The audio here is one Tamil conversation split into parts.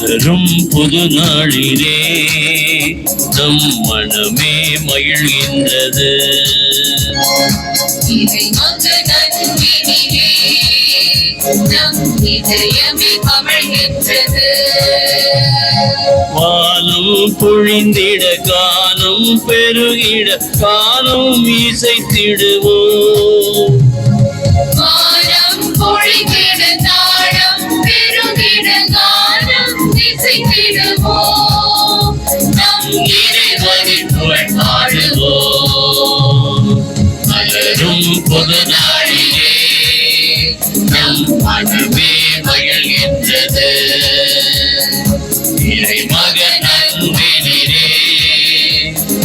வரும் புது நாளிலே நம் மனமே மகிழ்கின்றது. வானம் பொழிந்திட காலம் பெருகிட காலம் இசைத்திடுவோம். வானம் பொழிந்திட தாளம் பெருகிட காலம் இசைத்திடுவோம். நம் இறைவனின் புகழ் பாடுவோம். மலரும் பொது நாளிலே நம் மனமே மகிழ்கின்றது. இறைமகன் அன்பினிலே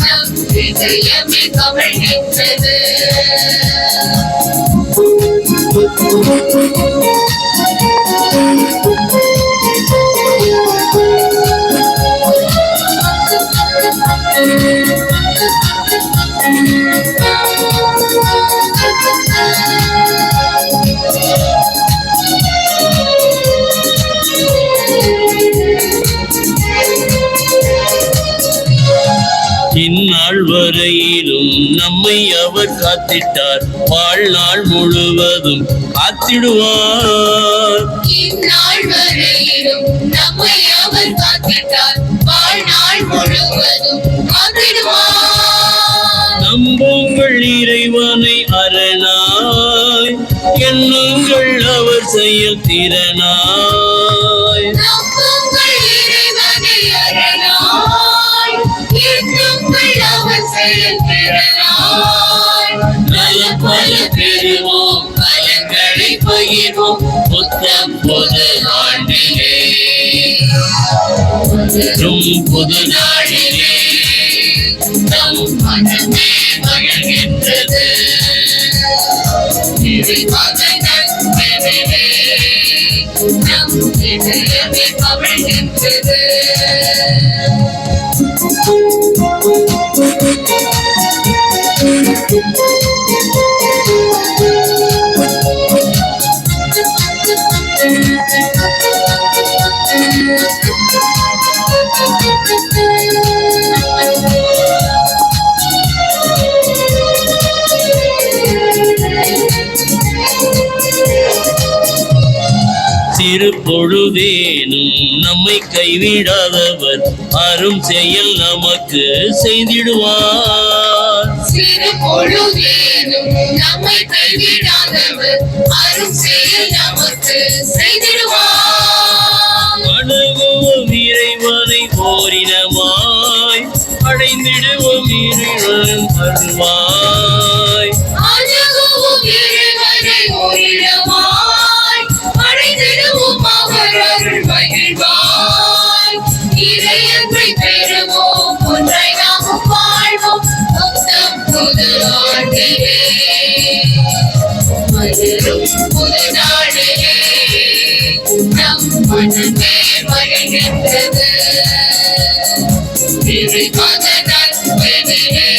நம் இதயமே கமழ்கின்றது. இந்நாள் வரையிலும் நம்மை அவர் காத்திட்டார், வாழ்நாள் முழுவதும் காத்திடுவார். இந்நாள் வரையிலும் நம்மை அவர் காத்திட்டார், வாழ்நாள் முழுவதும் காத்திடுவார். நம்புங்கள் இறைவனை அரணாய், எண்ணுங்கள் அவர் செயல் திறனாய். நம்புங்கள் இறைவனை அரணாய், எண்ணுங்கள் அவர் செயல் திறனாய். நலம் பல பெறுவோம், பலன்களை பகிர்வோம் புத்தம் பொது ஆண்டிலே. வரும் புது நாளிலே நம் மனமே மகிழ்கின்றது. இறைமகன் அன்பினிலே நம் இதயமே கமழ்கின்றது. சிறு பொழுதேனும் நம்மை கைவிடாதவர் அரும் செயல் நமக்கு செய்திடுவார். சிறு பொழுதேனும் நம்மை கைவிடாதவர் அரும் செயல் நமக்கு செய்திடுவார். அணுகுவோம் இறைவனை ஓரினமாய், அடைந்திடுவோம் இறைவன் அருள்வாய். அணுகுவோம் இறைவனை ஓரிடமாய், அடைந்திடுவோம் அவர் அருள் மகிழ்வாய். இறையன்பை பெறுவோம், ஒன்றை நாமும் வாழ்வோம் புத்தம் புது ஆண்டிலே. மலரும் புது நாளிலே நம் மனமே மகிழ்கின்றது. இறைமகன் அன்பினிலே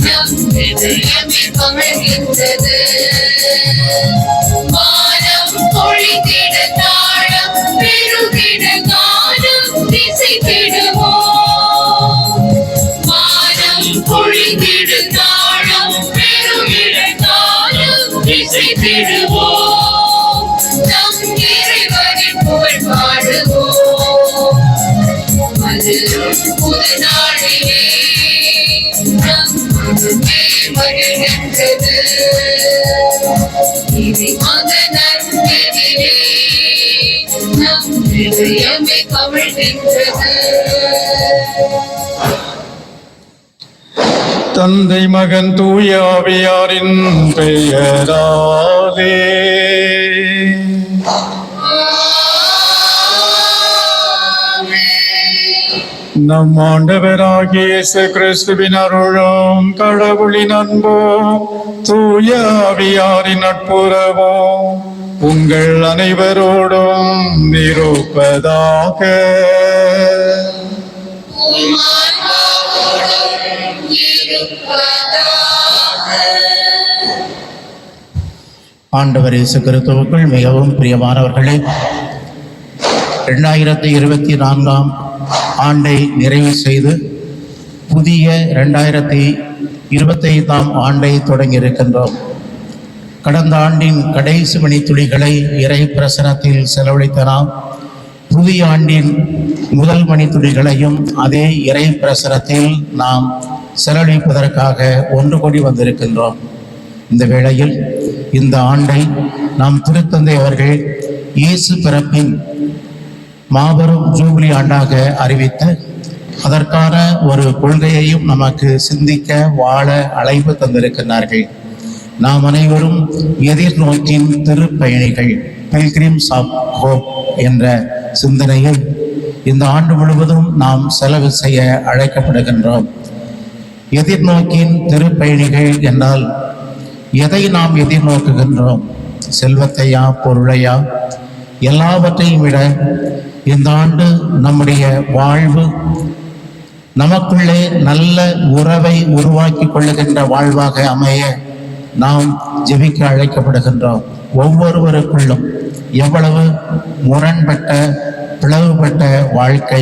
நம் இதயமே கமழ்கின்றது. வானம் பொழிந்திட தாளம் பெருகிட காலம் இசைத்திடுவோம். வானம் பொழிந்திட தாளம் பெருகிட காலம் இசைத்திடுவோம். நம் இறைவனின் புகழ் பாடுவோம். மலரும் புது நாளிலே நம் மனமே மகிழ்கின்றது. இறைமகன் அன்பினிலே நம் இதயமே கமழ்கின்றது. தந்தை மகன் தூய ஆவியாரின் பெயராலே நம் ஆண்டவராகிய இயேசு கிறிஸ்துவின் அருளும் கடவுளின் அன்பும் தூய ஆவியாரின் நட்புறவும் உங்கள் அனைவரோடும் இருப்பதாக. உம் ஆன்மாவோடும் இருப்பதாக. ஆண்டவர் இயேசு கிறிஸ்துவுக்குள் மிகவும் பிரியமானவர்களே, 2024 ஆண்டை நிறைவு செய்து புதிய 2025 ஆண்டை தொடங்கியிருக்கின்றோம். கடந்த ஆண்டின் கடைசி மணித்துளிகளை இறை பிரசனத்தில் செலவழித்த நாம் புதிய ஆண்டின் முதல் மணித்துளிகளையும் அதே இறை பிரசனத்தில் நாம் செலவழிப்பதற்காக ஒன்று கூடி வந்திருக்கின்றோம். இந்த வேளையில் இந்த ஆண்டை நாம் திருத்தந்தை அவர்கள் இயேசு பிறப்பின் மாபெரும் ஜூபிலி ஆண்டாக அறிவித்து அதற்கான ஒரு கொள்கையையும் நமக்கு சிந்திக்க வாழ அழைப்பு தந்திருக்கிறார்கள். நாம் அனைவரும் எதிர்நோக்கின் திருப்பயணிகள், பில்கிரிம்ஸ் ஆஃப் ஹோப் என்ற சிந்தனையை இந்த ஆண்டு முழுவதும் நாம் செலவு செய்ய அழைக்கப்படுகின்றோம். எதிர்நோக்கின் திருப்பயணிகள் என்றால் எதை நாம் எதிர்நோக்குகின்றோம்? செல்வத்தையா, பொருளையா? எல்லாவற்றையும் விட இந்த ஆண்டு நம்முடைய வாழ்வு நமக்குள்ளே நல்ல உறவை உருவாக்கி கொள்ளுகின்ற வாழ்வாக அமைய நாம் ஜெபிக்க அழைக்கப்படுகின்றோம். ஒவ்வொருவருக்குள்ளும் எவ்வளவு முரண்பட்ட பிளவுபட்ட வாழ்க்கை,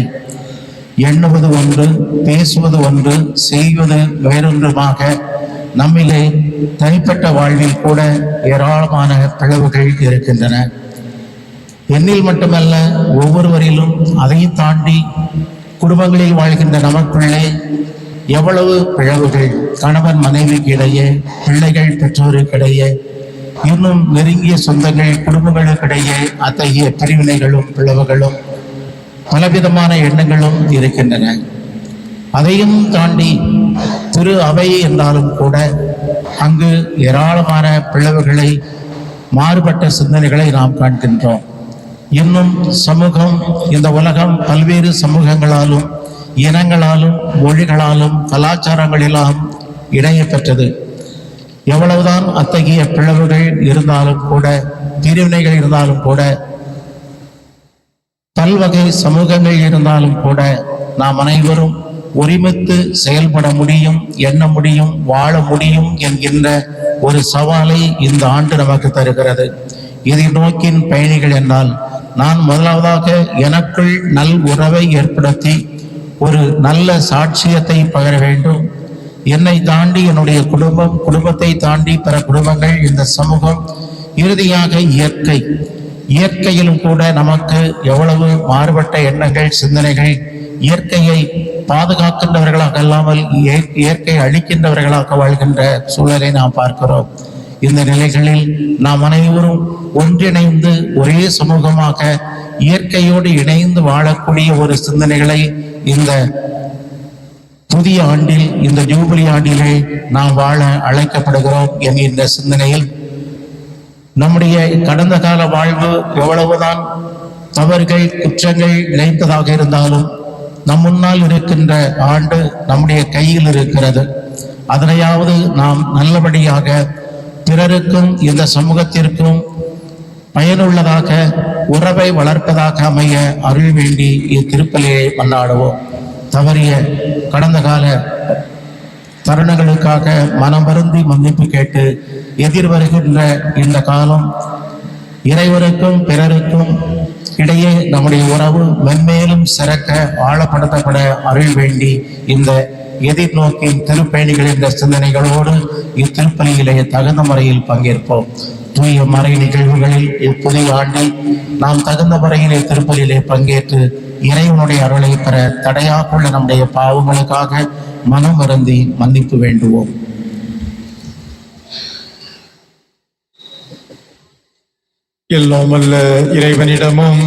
எண்ணுவது ஒன்று, பேசுவது ஒன்று, செய்வது வேறொன்றுமாக நம்மிலே தனிப்பட்ட வாழ்வில் கூட ஏராளமான பிளவுகள் இருக்கின்றன. எண்ணில் மட்டுமல்ல, ஒவ்வொருவரிலும் அதையும் தாண்டி குடும்பங்களில் வாழ்கின்ற நமக்குள்ளே எவ்வளவு பிளவுகள், கணவன் மனைவிக்கு இடையே, பிள்ளைகள் பெற்றோருக்கிடையே, இன்னும் நெருங்கிய சொந்தங்கள் குடும்பங்களுக்கிடையே அத்தகைய பிரிவினைகளும் பிளவுகளும் பலவிதமான எண்ணங்களும் இருக்கின்றன. அதையும் தாண்டி திரு அவை என்றாலும் கூட அங்கு ஏராளமான பிளவுகளை, மாறுபட்ட சிந்தனைகளை நாம் காண்கின்றோம். இன்னும் சமூகம், இந்த உலகம் பல்வேறு சமூகங்களாலும் இனங்களாலும் மொழிகளாலும் கலாச்சாரங்களிலும் இணைய பெற்றது. எவ்வளவுதான் அத்தகைய பிளவுகள் இருந்தாலும் கூட, பிரிவினைகள் இருந்தாலும் கூட, பல்வகை சமூகங்கள் இருந்தாலும் கூட நாம் அனைவரும் ஒருமித்து செயல்பட முடியும், எண்ண முடியும், வாழ முடியும் என்கின்ற ஒரு சவாலை இந்த ஆண்டு நமக்கு தருகிறது. இதை நோக்கின் பயணிகள் என்றால் நான் முதலாவதாக எனக்குள் நல் உறவை ஏற்படுத்தி ஒரு நல்ல சாட்சியத்தை பகர வேண்டும். என்னை தாண்டி என்னுடைய குடும்பம், குடும்பத்தை தாண்டி பிற குடும்பங்கள், இந்த சமூகம், இறுதியாக இயற்கையிலும் கூட நமக்கு எவ்வளவு மாறுபட்ட எண்ணங்கள், சிந்தனைகள், இயற்கையை பாதுகாக்கின்றவர்களாக அல்லாமல் இயற்கை அழிக்கின்றவர்களாக வாழ்கின்ற சூழலை நாம் பார்க்கிறோம். இந்த நிலைகளில் நாம் அனைவரும் ஒன்றிணைந்து ஒரே சமூகமாக இயற்கையோடு இணைந்து வாழக்கூடிய ஒரு சிந்தனைகளை இந்த புதிய ஆண்டில், இந்த ஜூபிலி ஆண்டிலே நாம் வாழ அழைக்கப்படுகிறோம் என்கின்ற சிந்தனையில் நம்முடைய கடந்த கால வாழ்வு எவ்வளவுதான் தவறுகள், குற்றங்கள் இணைத்ததாக இருந்தாலும் நம் முன்னால் இருக்கின்ற ஆண்டு நம்முடைய கையில் இருக்கிறது. அதனையாவது நாம் நல்லபடியாக பிறருக்கும் இந்த சமூகத்திற்கும் பயனுள்ளதாக உறவை வளர்ப்பதாக அமைய அருள் வேண்டி இத்திருப்பலியை மன்றாடுவோம். தவறிய கடந்த கால தருணங்களுக்காக மனம் வருந்தி மன்னிப்பு கேட்டு எதிர்வருகின்ற இந்த காலம் இறைவருக்கும் பிறருக்கும் இடையே நம்முடைய உறவு மென்மேலும் சிறக்க ஆழப்படுத்தப்பட அருள் வேண்டி இந்த எதிர்நோக்கின் திருப்பயணிகள் என்ற சிந்தனைகளோடு இத்திருப்பலியிலே தகுந்த முறையில் பங்கேற்போம். தூய மறை நிகழ்வுகளில் இப்புதிய ஆண்டில் நாம் தகுந்த முறையிலே திருப்பலியிலே பங்கேற்று இறைவனுடைய அருளை பெற தடையாக்குள்ள நம்முடைய பாவங்களுக்காக மனம் வருந்தி மன்னிப்பு வேண்டுவோம். எல்லாம் வல்ல இறைவனிடமும்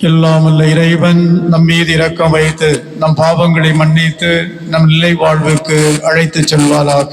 எல்லாம் வல்ல இறைவன் நம் மீது இரக்கம் வைத்து நம் பாவங்களை மன்னித்து நம் நிலை வாழ்வுக்கு அழைத்து செல்வாராக.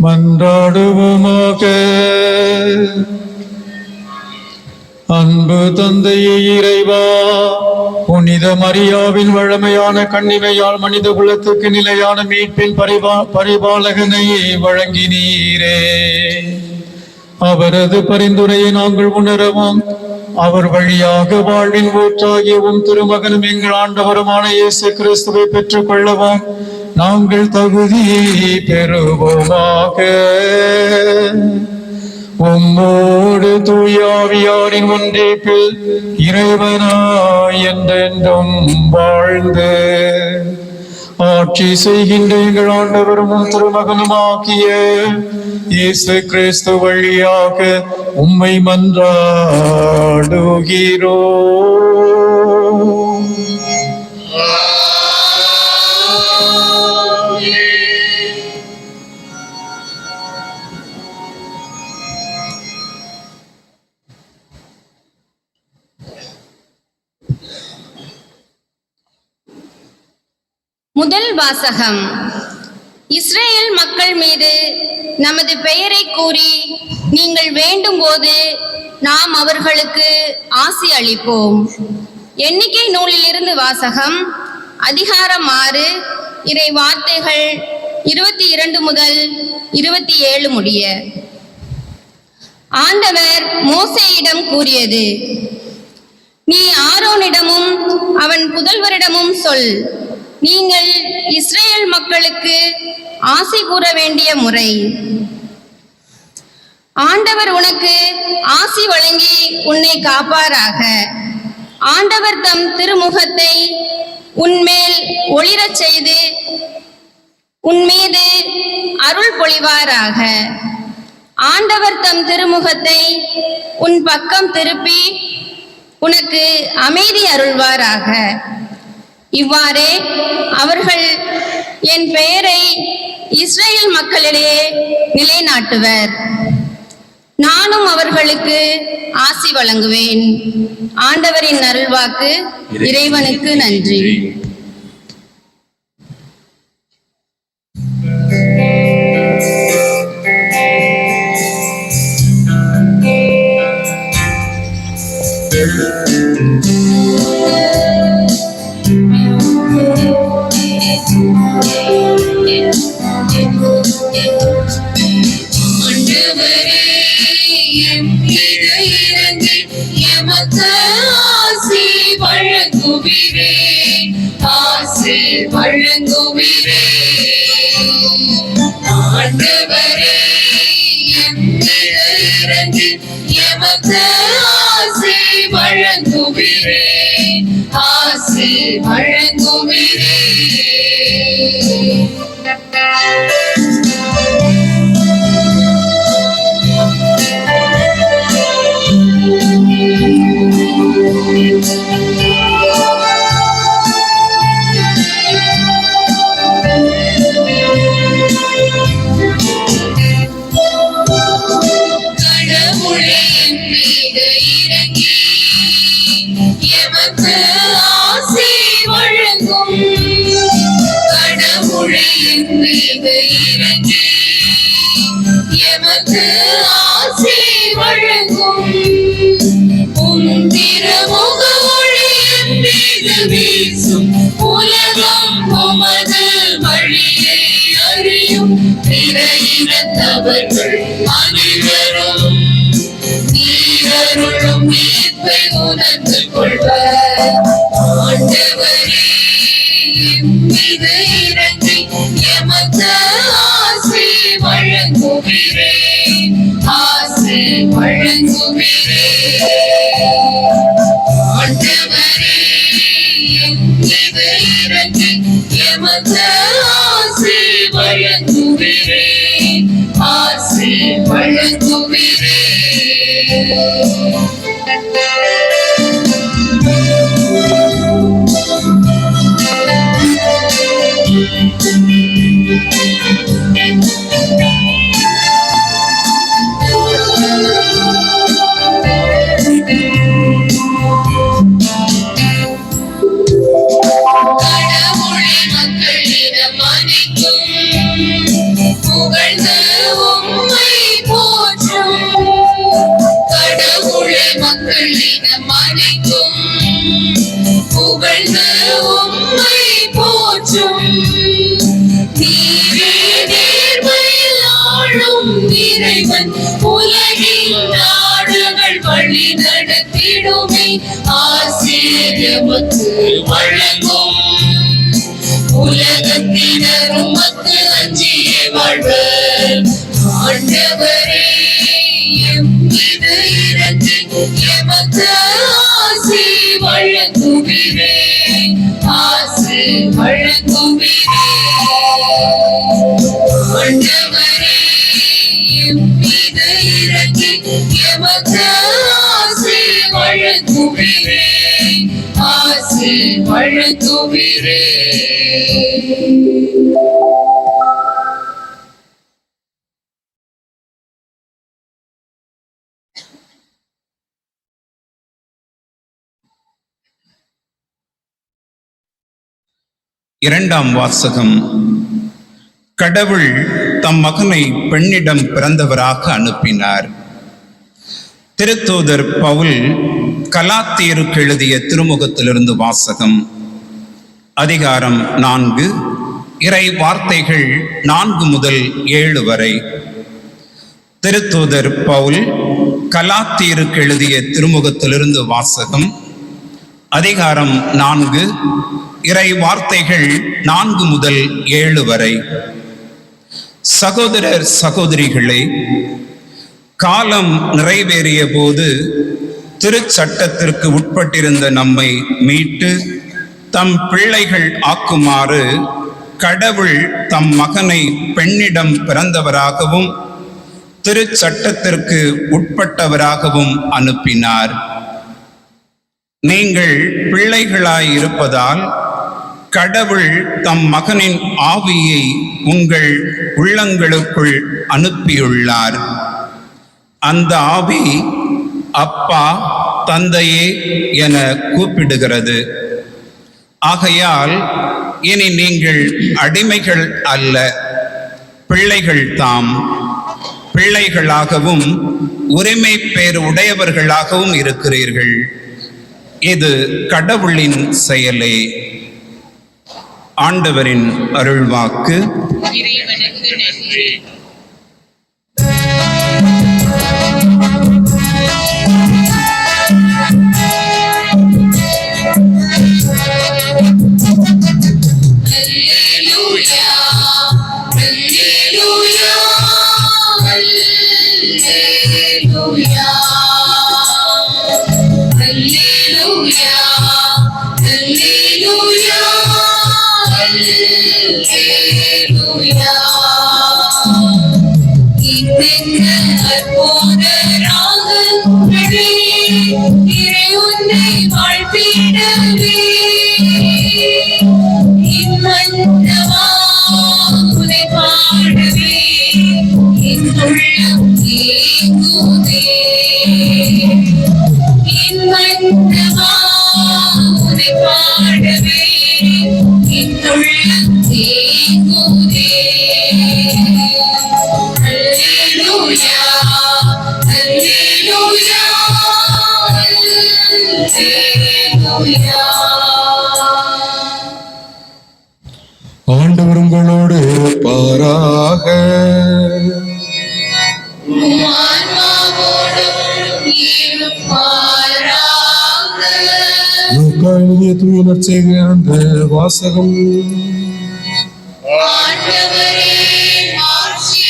மன்றாடுவோமாக. அன்பு தந்தையே இறைவா, புனித மரியாவின் வழமையான கண்ணிமையால் மனித குலத்துக்கு நிலையான மீட்பின் பரிபாலகனை வழங்கினீரே. அவரது பரிந்துரையை நாங்கள் உணரவும் அவர் வழியாக வாழ்வின் ஊற்றாகியவும் திருமகனும் எங்கள் ஆண்டவருமான இயேசு கிறிஸ்துவை பெற்றுக் கொள்ளவும் நாங்கள் தகுதி பெறுவோமாக. உம்மோடு தூயாவியாரின் ஒன்றிப்பில் இறைவனாய் என்றென்றும் வாழ்ந்து ஆட்சி செய்கின்ற எங்கள் ஆண்டவரும் திருமகனுமாகிய இயேசு கிறிஸ்து வழியாக உம்மை மன்றாடுகிறோம். முதல் வாசகம். இஸ்ரேல் மக்கள் மீது நமது பெயரை கூறி நீங்கள் வேண்டும் போது நாம் அவர்களுக்கு ஆசி அளிப்போம். எண்ணிக்கை நூலிலிருந்து வாசகம். அதிகாரம் 6, இறை வார்த்தைகள் 22 முதல் 27 முடிய. ஆண்டவர் மோசேயிடம் கூறியது: நீ ஆரோனிடமும் அவன் புதல்வரிடமும் சொல், நீங்கள் இஸ்ரேல் மக்களுக்கு ஆசி கூற வேண்டிய முறை. ஆண்டவர் உனக்கு ஆசி வழங்கி உன்னை காப்பாராக. ஆண்டவர் தம் திருமுகத்தை உன்மேல் ஒளிரச் செய்து உன்மீது அருள் பொழிவாராக. ஆண்டவர் தம் திருமுகத்தை உன் பக்கம் திருப்பி உனக்கு அமைதி அருள்வாராக. இவ்வாறே அவர்கள் என் பெயரை இஸ்ரேல் மக்களிடையே நிலைநாட்டுவர். நானும் அவர்களுக்கு ஆசி வழங்குவேன். ஆண்டவரின் அருள்வாக்கு. இறைவனுக்கு நன்றி. வழங்குவீரே ஆண்டவரே, இறங்கி எமக்கு ஆசி வழங்குவீரே, ஆசி வழங்குவீரே. எமக்கு ஆசி வழங்கும் உந்திரமுக ஒளியின் மீது வீசும் உலகம் உமது வழியை அறியும் பிற இனத்தவர்கள் அனைவரும் நீரருளும் மீட்பை உணர்ந்து கொள்வர். ஆண்டவரே, மீது இறங்கி எமக்கு ஆசி வழங்குவீரே, ஆசி வழங்குவீரே. ஆண்டவரே, மீது இறங்கி எமக்கு ஆசி வழங்குவீரே, ஆசி வழங்குவீரே. இறைவன் உலகின் நாடுகள் வழி நடத்திடுமே, ஆசீர்வத்து வழங்கும். உலகத்தினரும் மக்கு அஞ்சியே வாழ்வர். ஆண்டவரே, எம்மீது இறங்கி எமக்கு ஆசி வழங்குவீரே, ஆசி வழங்குவீரே. ஆண்டவரே எம்மீது இறங்கி எமக்கு ஆசி வழங்குவீரே, ஆசி வழங்குவீரே. இரண்டாம் வாசகம். கடவுள் தம் மகனை பெண்ணிடம் பிறந்தவராக அனுப்பினார். திருத்தூதர் பவுல் கலாத்தியருக்கு எழுதிய திருமுகத்திலிருந்து வாசகம். அதிகாரம் 4, இறை வார்த்தைகள் 4 முதல் 7 வரை. திருத்தூதர் பவுல் கலாத்தியருக்கு எழுதிய திருமுகத்திலிருந்து வாசகம். அதிகாரம் 4, இறை வார்த்தைகள் 4 முதல் 7 வரை. சகோதரர் சகோதரிகளே, காலம் நிறைவேறிய போது திருச்சட்டத்திற்கு உட்பட்டிருந்த நம்மை மீட்டு தம் பிள்ளைகள் ஆக்குமாறு கடவுள் தம் மகனை பெண்ணிடம் பிறந்தவராகவும் திருச்சட்டத்திற்கு உட்பட்டவராகவும் அனுப்பினார். நீங்கள் பிள்ளைகளாயிருப்பதால் கடவுள் தம் மகனின் ஆவியை உங்கள் உள்ளங்களுக்குள் அனுப்பியுள்ளார். அந்த ஆவி அப்பா, தந்தையே என கூப்பிடுகிறது. ஆகையால் இனி நீங்கள் அடிமைகள் அல்ல, பிள்ளைகள் தாம். பிள்ளைகளாகவும் உரிமை பேறு உடையவர்களாகவும் இருக்கிறீர்கள். இது கடவுளின் செயலே. ஆண்டவரின் அருள்வாக்கு. இறைவனுக்கு நன்றி. Alleluia, Alleluia, Alleluia, Alleluia, Alleluia, Alleluia. இன்னென்ன அற்புத ராகங்களே, இறை உன்னை வாழ்த்திடவே. இம்மன்னவா உன்னை பாடவே, என் உள்ளம் ஏங்குதே. இம்மன்னவா உன்னை பாடவே, என் உள்ளம் ஏங்குதே. Alleluia, Alleluia, Alleluia. ஆண்டவர் உங்களோடு இருப்பாராக. ஆன்மாவோடும் இருப்பாராக. லூக்கா எழுதிய தூய நற்செய்தியிலிருந்து வாசகம். ஆண்டவரே, மாட்சி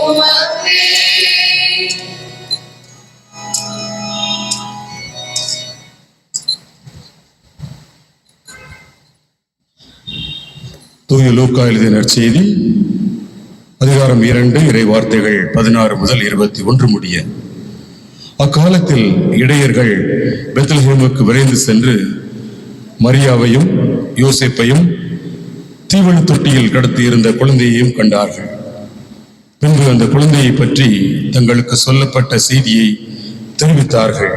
உமக்கே. தூய லூக்கா எழுதிய நற்செய்தி அதிகாரம் 2 இறை வார்த்தைகள் 16 முதல் 21 முடிய. அக்காலத்தில் இடையர்கள் பெத்லஹேமுக்கு விரைந்து சென்று மரியாவையும் யோசேப்பையும் தீவன தொட்டியில் கடத்தியிருந்த குழந்தையையும் கண்டார்கள். பின்பு அந்த குழந்தையை பற்றி தங்களுக்கு சொல்லப்பட்ட செய்தியை தெரிவித்தார்கள்.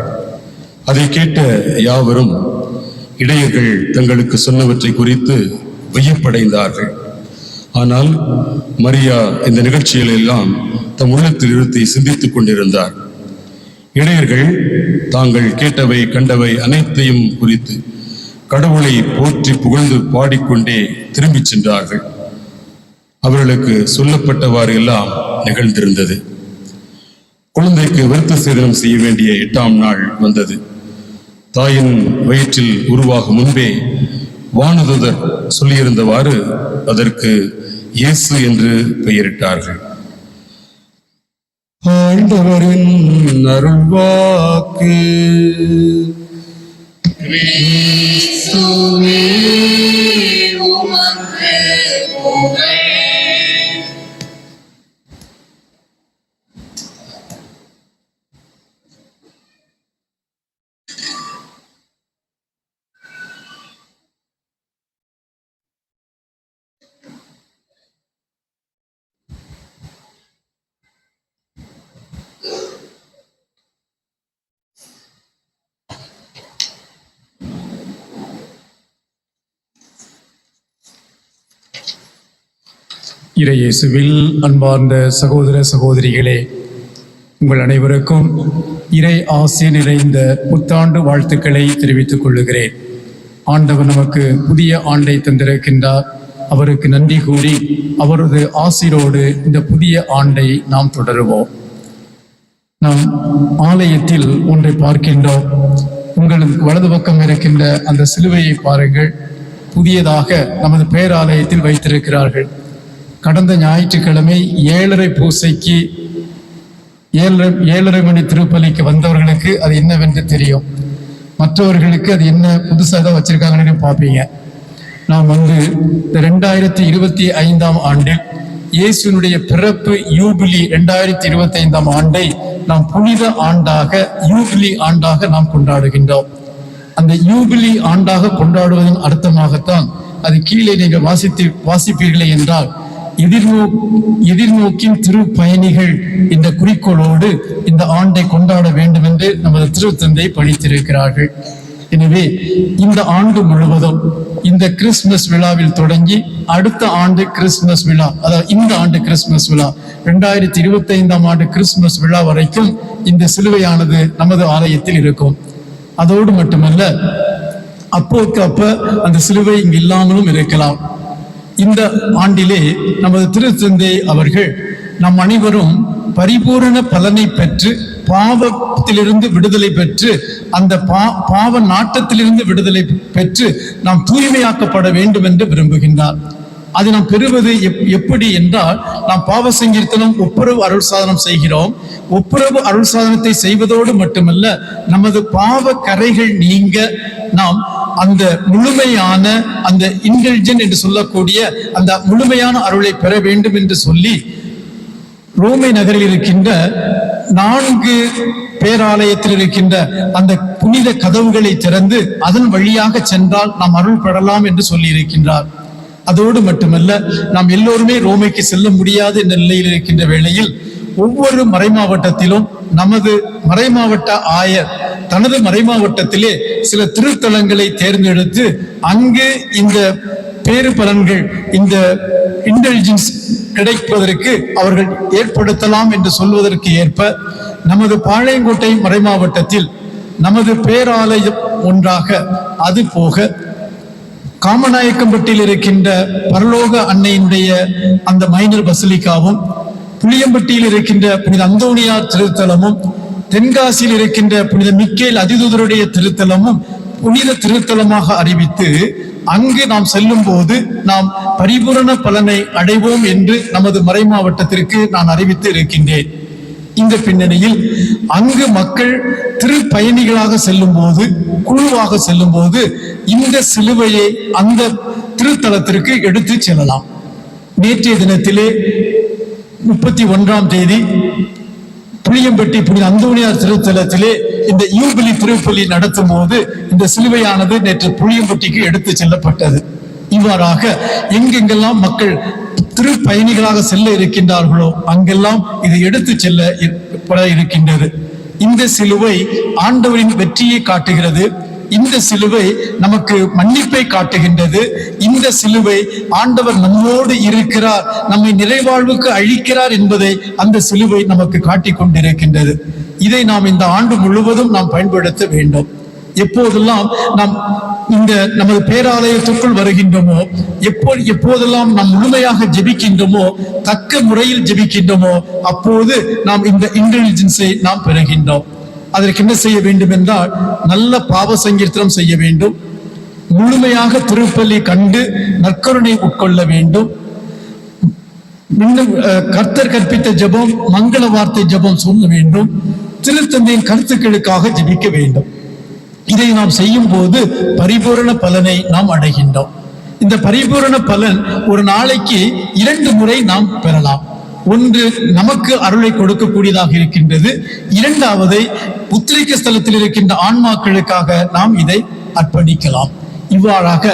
அதை கேட்ட யாவரும் இடையர்கள் தங்களுக்கு சொன்னவற்றை குறித்து வியப்படைந்தார்கள். ஆனால் மரியா இந்த நிகழ்ச்சிகள் எல்லாம் தம் உள்ளத்தில் இருத்தி சிந்தித்துக் கொண்டிருந்தார். இடையர்கள் தாங்கள் கேட்டவை கண்டவை அனைத்தையும் குறித்து கடவுளை போற்றி புகழ்ந்து பாடிக்கொண்டே திரும்பிச் சென்றார்கள். அவர்களுக்கு சொல்லப்பட்டவாறு எல்லாம் நிகழ்ந்திருந்தது. குழந்தைக்கு விருத்த சேதனம் செய்ய வேண்டிய 8ஆம் நாள் வந்தது. தாயின் வயிற்றில் உருவாகும் முன்பே வானதூதர் சொல்லியிருந்தவாறு அதற்கு இயேசு என்று பெயரிட்டார்கள். ஆண்டவரின் அருள்வாக்கு. கிறிஸ்துவே உமக்கு புகழ். இறையேசுவில் அன்பார்ந்த சகோதர சகோதரிகளே, உங்கள் அனைவருக்கும் இறை ஆசி நிறைந்த புத்தாண்டு வாழ்த்துக்களை தெரிவித்துக் கொள்ளுகிறேன். ஆண்டவர் நமக்கு புதிய ஆண்டை தந்திருக்கின்றார். அவருக்கு நன்றி கூறி அவரது ஆசிரோடு இந்த புதிய ஆண்டை நாம் தொடருவோம். நாம் ஆலயத்தில் ஒன்றை பார்க்கின்றோம். உங்களுக்கு வலது பக்கம் இருக்கின்ற அந்த சிலுவையை பாருங்கள். புதியதாக நமது பேராலயத்தில் வைத்திருக்கிறார்கள். கடந்த ஞாயிற்றுக்கிழமை 7:30 பூசைக்கு 7:30 மணி திருப்பலிக்கு வந்தவர்களுக்கு அது என்னவென்று தெரியும். மற்றவர்களுக்கு அது என்ன புதுசாக தான் வச்சிருக்காங்கன்னு பார்ப்பீங்க. நாம் இந்த 2025ஆம் ஆண்டில் இயேசுனுடைய பிறப்பு யூபிலி 2025ஆம் ஆண்டை நாம் புனித ஆண்டாக யூபிலி ஆண்டாக நாம் கொண்டாடுகின்றோம். அந்த யூபிலி ஆண்டாக கொண்டாடுவதன் அர்த்தமாகத்தான் அது கீழே நீங்கள் வாசிப்பீர்களே என்றால் எதிர்நோக்கின் திருப்பயணிகள் என்ற குறிக்கோளோடு இந்த ஆண்டை கொண்டாட வேண்டும் என்று நமது திருத்தந்தை பணித்திருக்கிறார்கள். எனவே இந்த ஆண்டு முழுவதும் இந்த கிறிஸ்துமஸ் விழாவில் தொடங்கி அடுத்த ஆண்டு கிறிஸ்துமஸ் விழா, அதாவது இந்த ஆண்டு கிறிஸ்துமஸ் விழா 2025ஆம் ஆண்டு கிறிஸ்துமஸ் விழா வரைக்கும் இந்த சிலுவையானது நமது ஆலயத்தில் இருக்கும். அதோடு மட்டுமல்ல, அப்போக்கு அப்ப அந்த சிலுவை இங்கு இல்லாமலும் இருக்கலாம். இந்த ஆண்டிலே நமது திருத்தந்தை அவர்கள் நம் அனைவரும் பரிபூரண பலனை பெற்று பாவத்திலிருந்து விடுதலை பெற்று அந்த பாவ நாட்டத்திலிருந்து விடுதலை பெற்று நாம் தூய்மையாக்கப்பட வேண்டும் என்று விரும்புகின்றார். அதை நாம் பெறுவது எப்படி என்றால், நாம் பாவ சங்கீர்த்தனம் ஒப்புரவு அருள் சாதனம் செய்கிறோம். ஒப்புரவு அருள் சாதனத்தை செய்வதோடு மட்டுமல்ல, நமது பாவ கரைகள் நீங்க நாம் அந்த முழுமையான அந்த இன்டெலிஜென்ட் என்று சொல்லக்கூடிய அந்த முழுமையான அருளை பெற வேண்டும் என்று சொல்லி ரோமை நகரில் இருக்கின்ற 4 பேராலயத்தில் இருக்கின்ற அந்த புனித கதவுகளை திறந்து அதன் வழியாக சென்றால் நாம் அருள் பெறலாம் என்று சொல்லி இருக்கின்றார். அதோடு மட்டுமல்ல, நாம் எல்லோருமே ரோமைக்கு செல்ல முடியாது என்ற நிலையில் இருக்கின்ற வேளையில் ஒவ்வொரு மறைமாவட்டத்திலும் நமது மறைமாவட்ட ஆயர் தனது மறைமாவட்டத்திலே சில திருத்தலங்களை தேர்ந்தெடுத்து அங்கு இந்த பேறு பலன்கள், இந்த இன்டெலிஜென்ஸ் கிடைப்பதற்கு அவர்கள் ஏற்படுத்தலாம் என்று சொல்வதற்கு ஏற்ப நமது பாளையங்கோட்டை மறைமாவட்டத்தில் நமது பேராலயம் ஒன்றாக, அது போக காமநாயக்கம்பட்டியில் இருக்கின்ற பரலோக அன்னையினுடைய அந்த மைனர் பசிலிக்காவும், புளியம்பட்டியில் இருக்கின்ற புனித அந்தோணியார் திருத்தலமும், தென்காசியில் இருக்கின்ற புனித மிக்கேல் அதிதூதருடைய திருத்தலமும் புனித திருத்தலமாக அறிவித்து அங்கு நாம் செல்லும் போது நாம் பரிபூரண பலனை அடைவோம் என்று நமது மறைமாவட்டத்திற்கு நான் அறிவித்து இருக்கின்றேன். இந்த பின்னணியில் அங்கு மக்கள் திருப்பயணிகளாக செல்லும் போது, குழுவாக செல்லும் போது இந்த சிலுவையை அந்த திருத்தலத்திற்கு எடுத்து செல்லலாம். நேற்றைய தினத்திலே 31ஆம் தேதி புளியம்பட்டி புனித அந்தோணியார் திருத்தலத்திலே இந்த யூபிலி திருப்பலி நடத்தும் போது இந்த சிலுவையானது நேற்று புளியம்பட்டிக்கு எடுத்து செல்லப்பட்டது. இவ்வாறாக எங்கெங்கெல்லாம் மக்கள் திருப்பயணிகளாக செல்ல இருக்கின்றார்களோ அங்கெல்லாம் இது எடுத்து செல்ல இருக்கின்றது. இந்த சிலுவை ஆண்டவரின் வெற்றியை காட்டுகிறது. இந்த சிலுவை நமக்கு மன்னிப்பை காட்டுகின்றது. இந்த சிலுவை ஆண்டவர் நம்மோடு இருக்கிறார், நம்மை நிறைவாழ்வுக்கு அழிக்கிறார் என்பதை அந்த சிலுவை நமக்கு காட்டிக் கொண்டிருக்கின்றது. இதை நாம் இந்த ஆண்டு முழுவதும் நாம் பயன்படுத்த வேண்டும். எப்போதெல்லாம் நாம் இந்த நமது பேராலயத்திற்குள் வருகின்றோமோ, எப்போதெல்லாம் நாம் முழுமையாக ஜெபிக்கின்றோமோ, தக்க முறையில் ஜெபிக்கின்றோமோ, அப்போது நாம் இந்த இன்டெலிஜென்ஸை நாம் பெறுகின்றோம். அதற்கு என்ன செய்ய வேண்டும் என்றால், நல்ல பாவ சங்கீர்த்தனம் செய்ய வேண்டும், முழுமையாக திருப்பலி கண்டு நற்கருணை உட்கொள்ள வேண்டும், கர்த்தர் கற்பித்த ஜெபம், மங்கள வார்த்தை ஜெபம் சொல்ல வேண்டும், திருத்தந்தையின் கருத்துக்களுக்காக ஜெபிக்க வேண்டும். இதை நாம் செய்யும் போது பரிபூரண பலனை நாம் அடைகின்றோம். இந்த பரிபூரண பலன் ஒரு நாளைக்கு 2 முறை நாம் பெறலாம். ஒன்று நமக்கு அருளை கொடுக்கக்கூடியதாக இருக்கின்றது, இரண்டாவதை புத்திரிக்க ஸ்தலத்தில் இருக்கின்ற ஆன்மாக்களுக்காக நாம் இதை அர்ப்பணிக்கலாம். இவ்வாறாக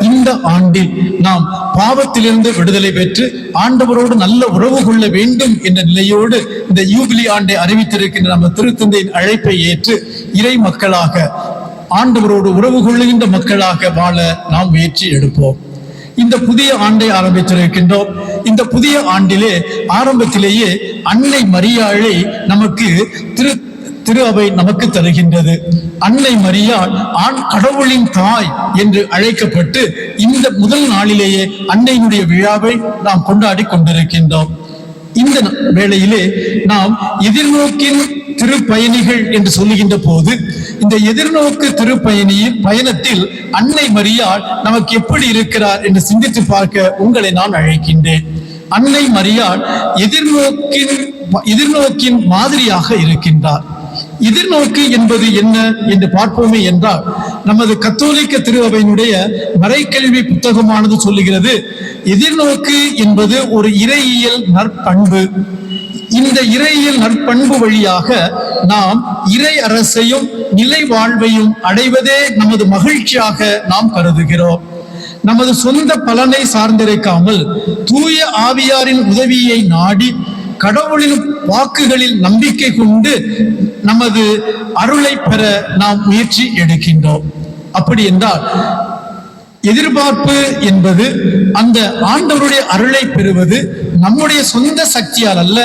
இந்த ஆண்டில் நாம் பாவத்திலிருந்து விடுதலை பெற்று ஆண்டவரோடு நல்ல உறவு கொள்ள வேண்டும் என்ற நிலையோடு இந்த யூபிலி ஆண்டை அறிவித்திருக்கின்ற நம்ம திருத்தந்தையின் அழைப்பை ஏற்று இறை மக்களாக ஆண்டவரோடு உறவு கொள்ளுகின்ற மக்களாக வாழ நாம் முயற்சி எடுப்போம். இந்த புதிய ஆண்டை ஆரம்பித்திருக்கின்றோம். இந்த புதிய ஆண்டிலே ஆரம்பத்திலேயே அன்னை மரியாளை நமக்கு திரு அவை நமக்கு தருகின்றது. அன்னை மரியாள் கடவுளின் தாய் என்று அழைக்கப்பட்டு இந்த முதல் நாளிலேயே அன்னையினுடைய விழாவை நாம் கொண்டாடி கொண்டிருக்கின்றோம். இந்த வேளையிலே நாம் எதிர்நோக்கின் திருப்பயணிகள் என்று சொல்லுகின்ற போது இந்த எதிர்நோக்கு பயணத்தில் அன்னை மரியாள் நமக்கு எப்படி இருக்கிறார் என்று சிந்தித்து பார்க்க உங்களை நான் அழைக்கின்றேன். அன்னை மரியாள் எதிர்நோக்கின் மாதிரியாக இருக்கின்றார். எதிர்நோக்கு என்பது என்ன என்று பார்ப்போமே என்றால், நமது கத்தோலிக்க திருஅவையினுடைய மறைக்கல்வி புத்தகமானது சொல்லுகிறது, எதிர்நோக்கு என்பது ஒரு இறையியல் நற்பண்பு. இந்த இறையியல் நற்பண்பு வழியாக நாம் இறை அரசையும் நிலை வாழ்வையும் அடைவதே நமது மகிழ்ச்சியாக நாம் கருதுகிறோம். நமது சொந்த பலனை சார்ந்திருக்காமல் தூய ஆவியாரின் உதவியை நாடி கடவுளின் வாக்குகளில் நம்பிக்கை கொண்டு நமது அருளை பெற நாம் முயற்சி எடுக்கின்றோம். அப்படி என்றால் எதிர்பார்ப்பு என்பது அந்த ஆண்டவருடைய அருளை பெறுவது நம்முடைய சொந்த சக்தியால் அல்ல,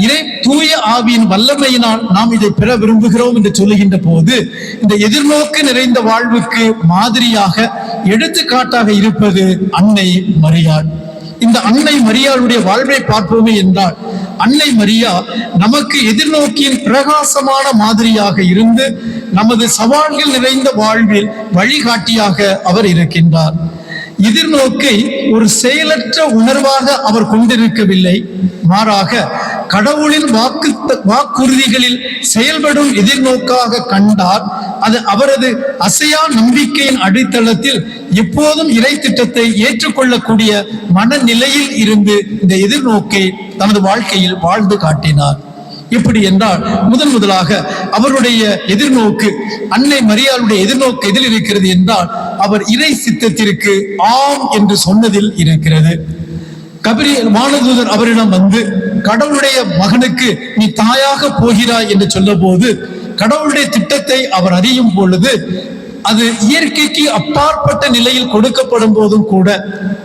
இறை தூய ஆவியின் வல்லமையினால் நாம் இதை பெற விரும்புகிறோம் என்று சொல்லுகின்ற போது இந்த எதிர்நோக்கு நிறைந்த வாழ்வுக்கு மாதிரியாக எடுத்துக்காட்டாக இருப்பது அன்னை மரியாள். இந்த அன்னை மரியாளுடைய வாழ்வை பார்ப்போமே என்றால், அன்னை மரியா நமக்கு எதிர்நோக்கியின் பிரகாசமான மாதிரியாக இருந்து நமது சவால்கள் நிறைந்த வாழ்வில் வழிகாட்டியாக அவர் இருக்கின்றார். எதிர்நோக்கை ஒரு செயலற்ற உணர்வாக அவர் கொண்டிருக்கவில்லை, மாறாக கடவுளின் வாக்குறுதிகளில் செயல்படும் எதிர்நோக்காக கண்டார். அது அவரது அசையா நம்பிக்கையின் அடித்தளத்தில் எப்போதும் இறை திட்டத்தை ஏற்றுக்கொள்ளக்கூடிய மனநிலையில் இருந்து இந்த எதிர்நோக்கை தனது வாழ்க்கையில் வாழ்ந்து காட்டினார். எப்படி என்றால், முதலாக அவருடைய எதிர்நோக்கு, அன்னை மரியாளுடைய எதிர்நோக்கு எதில் இருக்கிறது என்றால், அவர் இறை சித்தத்திற்கு ஆம் என்று சொன்னதில் இருக்கிறது. கபிரியேல் வானதூதர் அவரிடம் வந்து கடவுளுடைய மகனுக்கு நீ தாயாக போகிறாய் என்று சொல்ல போது கடவுளுடைய திட்டத்தை அவர் அறியும் பொழுது அது இயற்கைக்கு அப்பாற்பட்ட நிலையில் கொடுக்கப்படும் போதும் கூட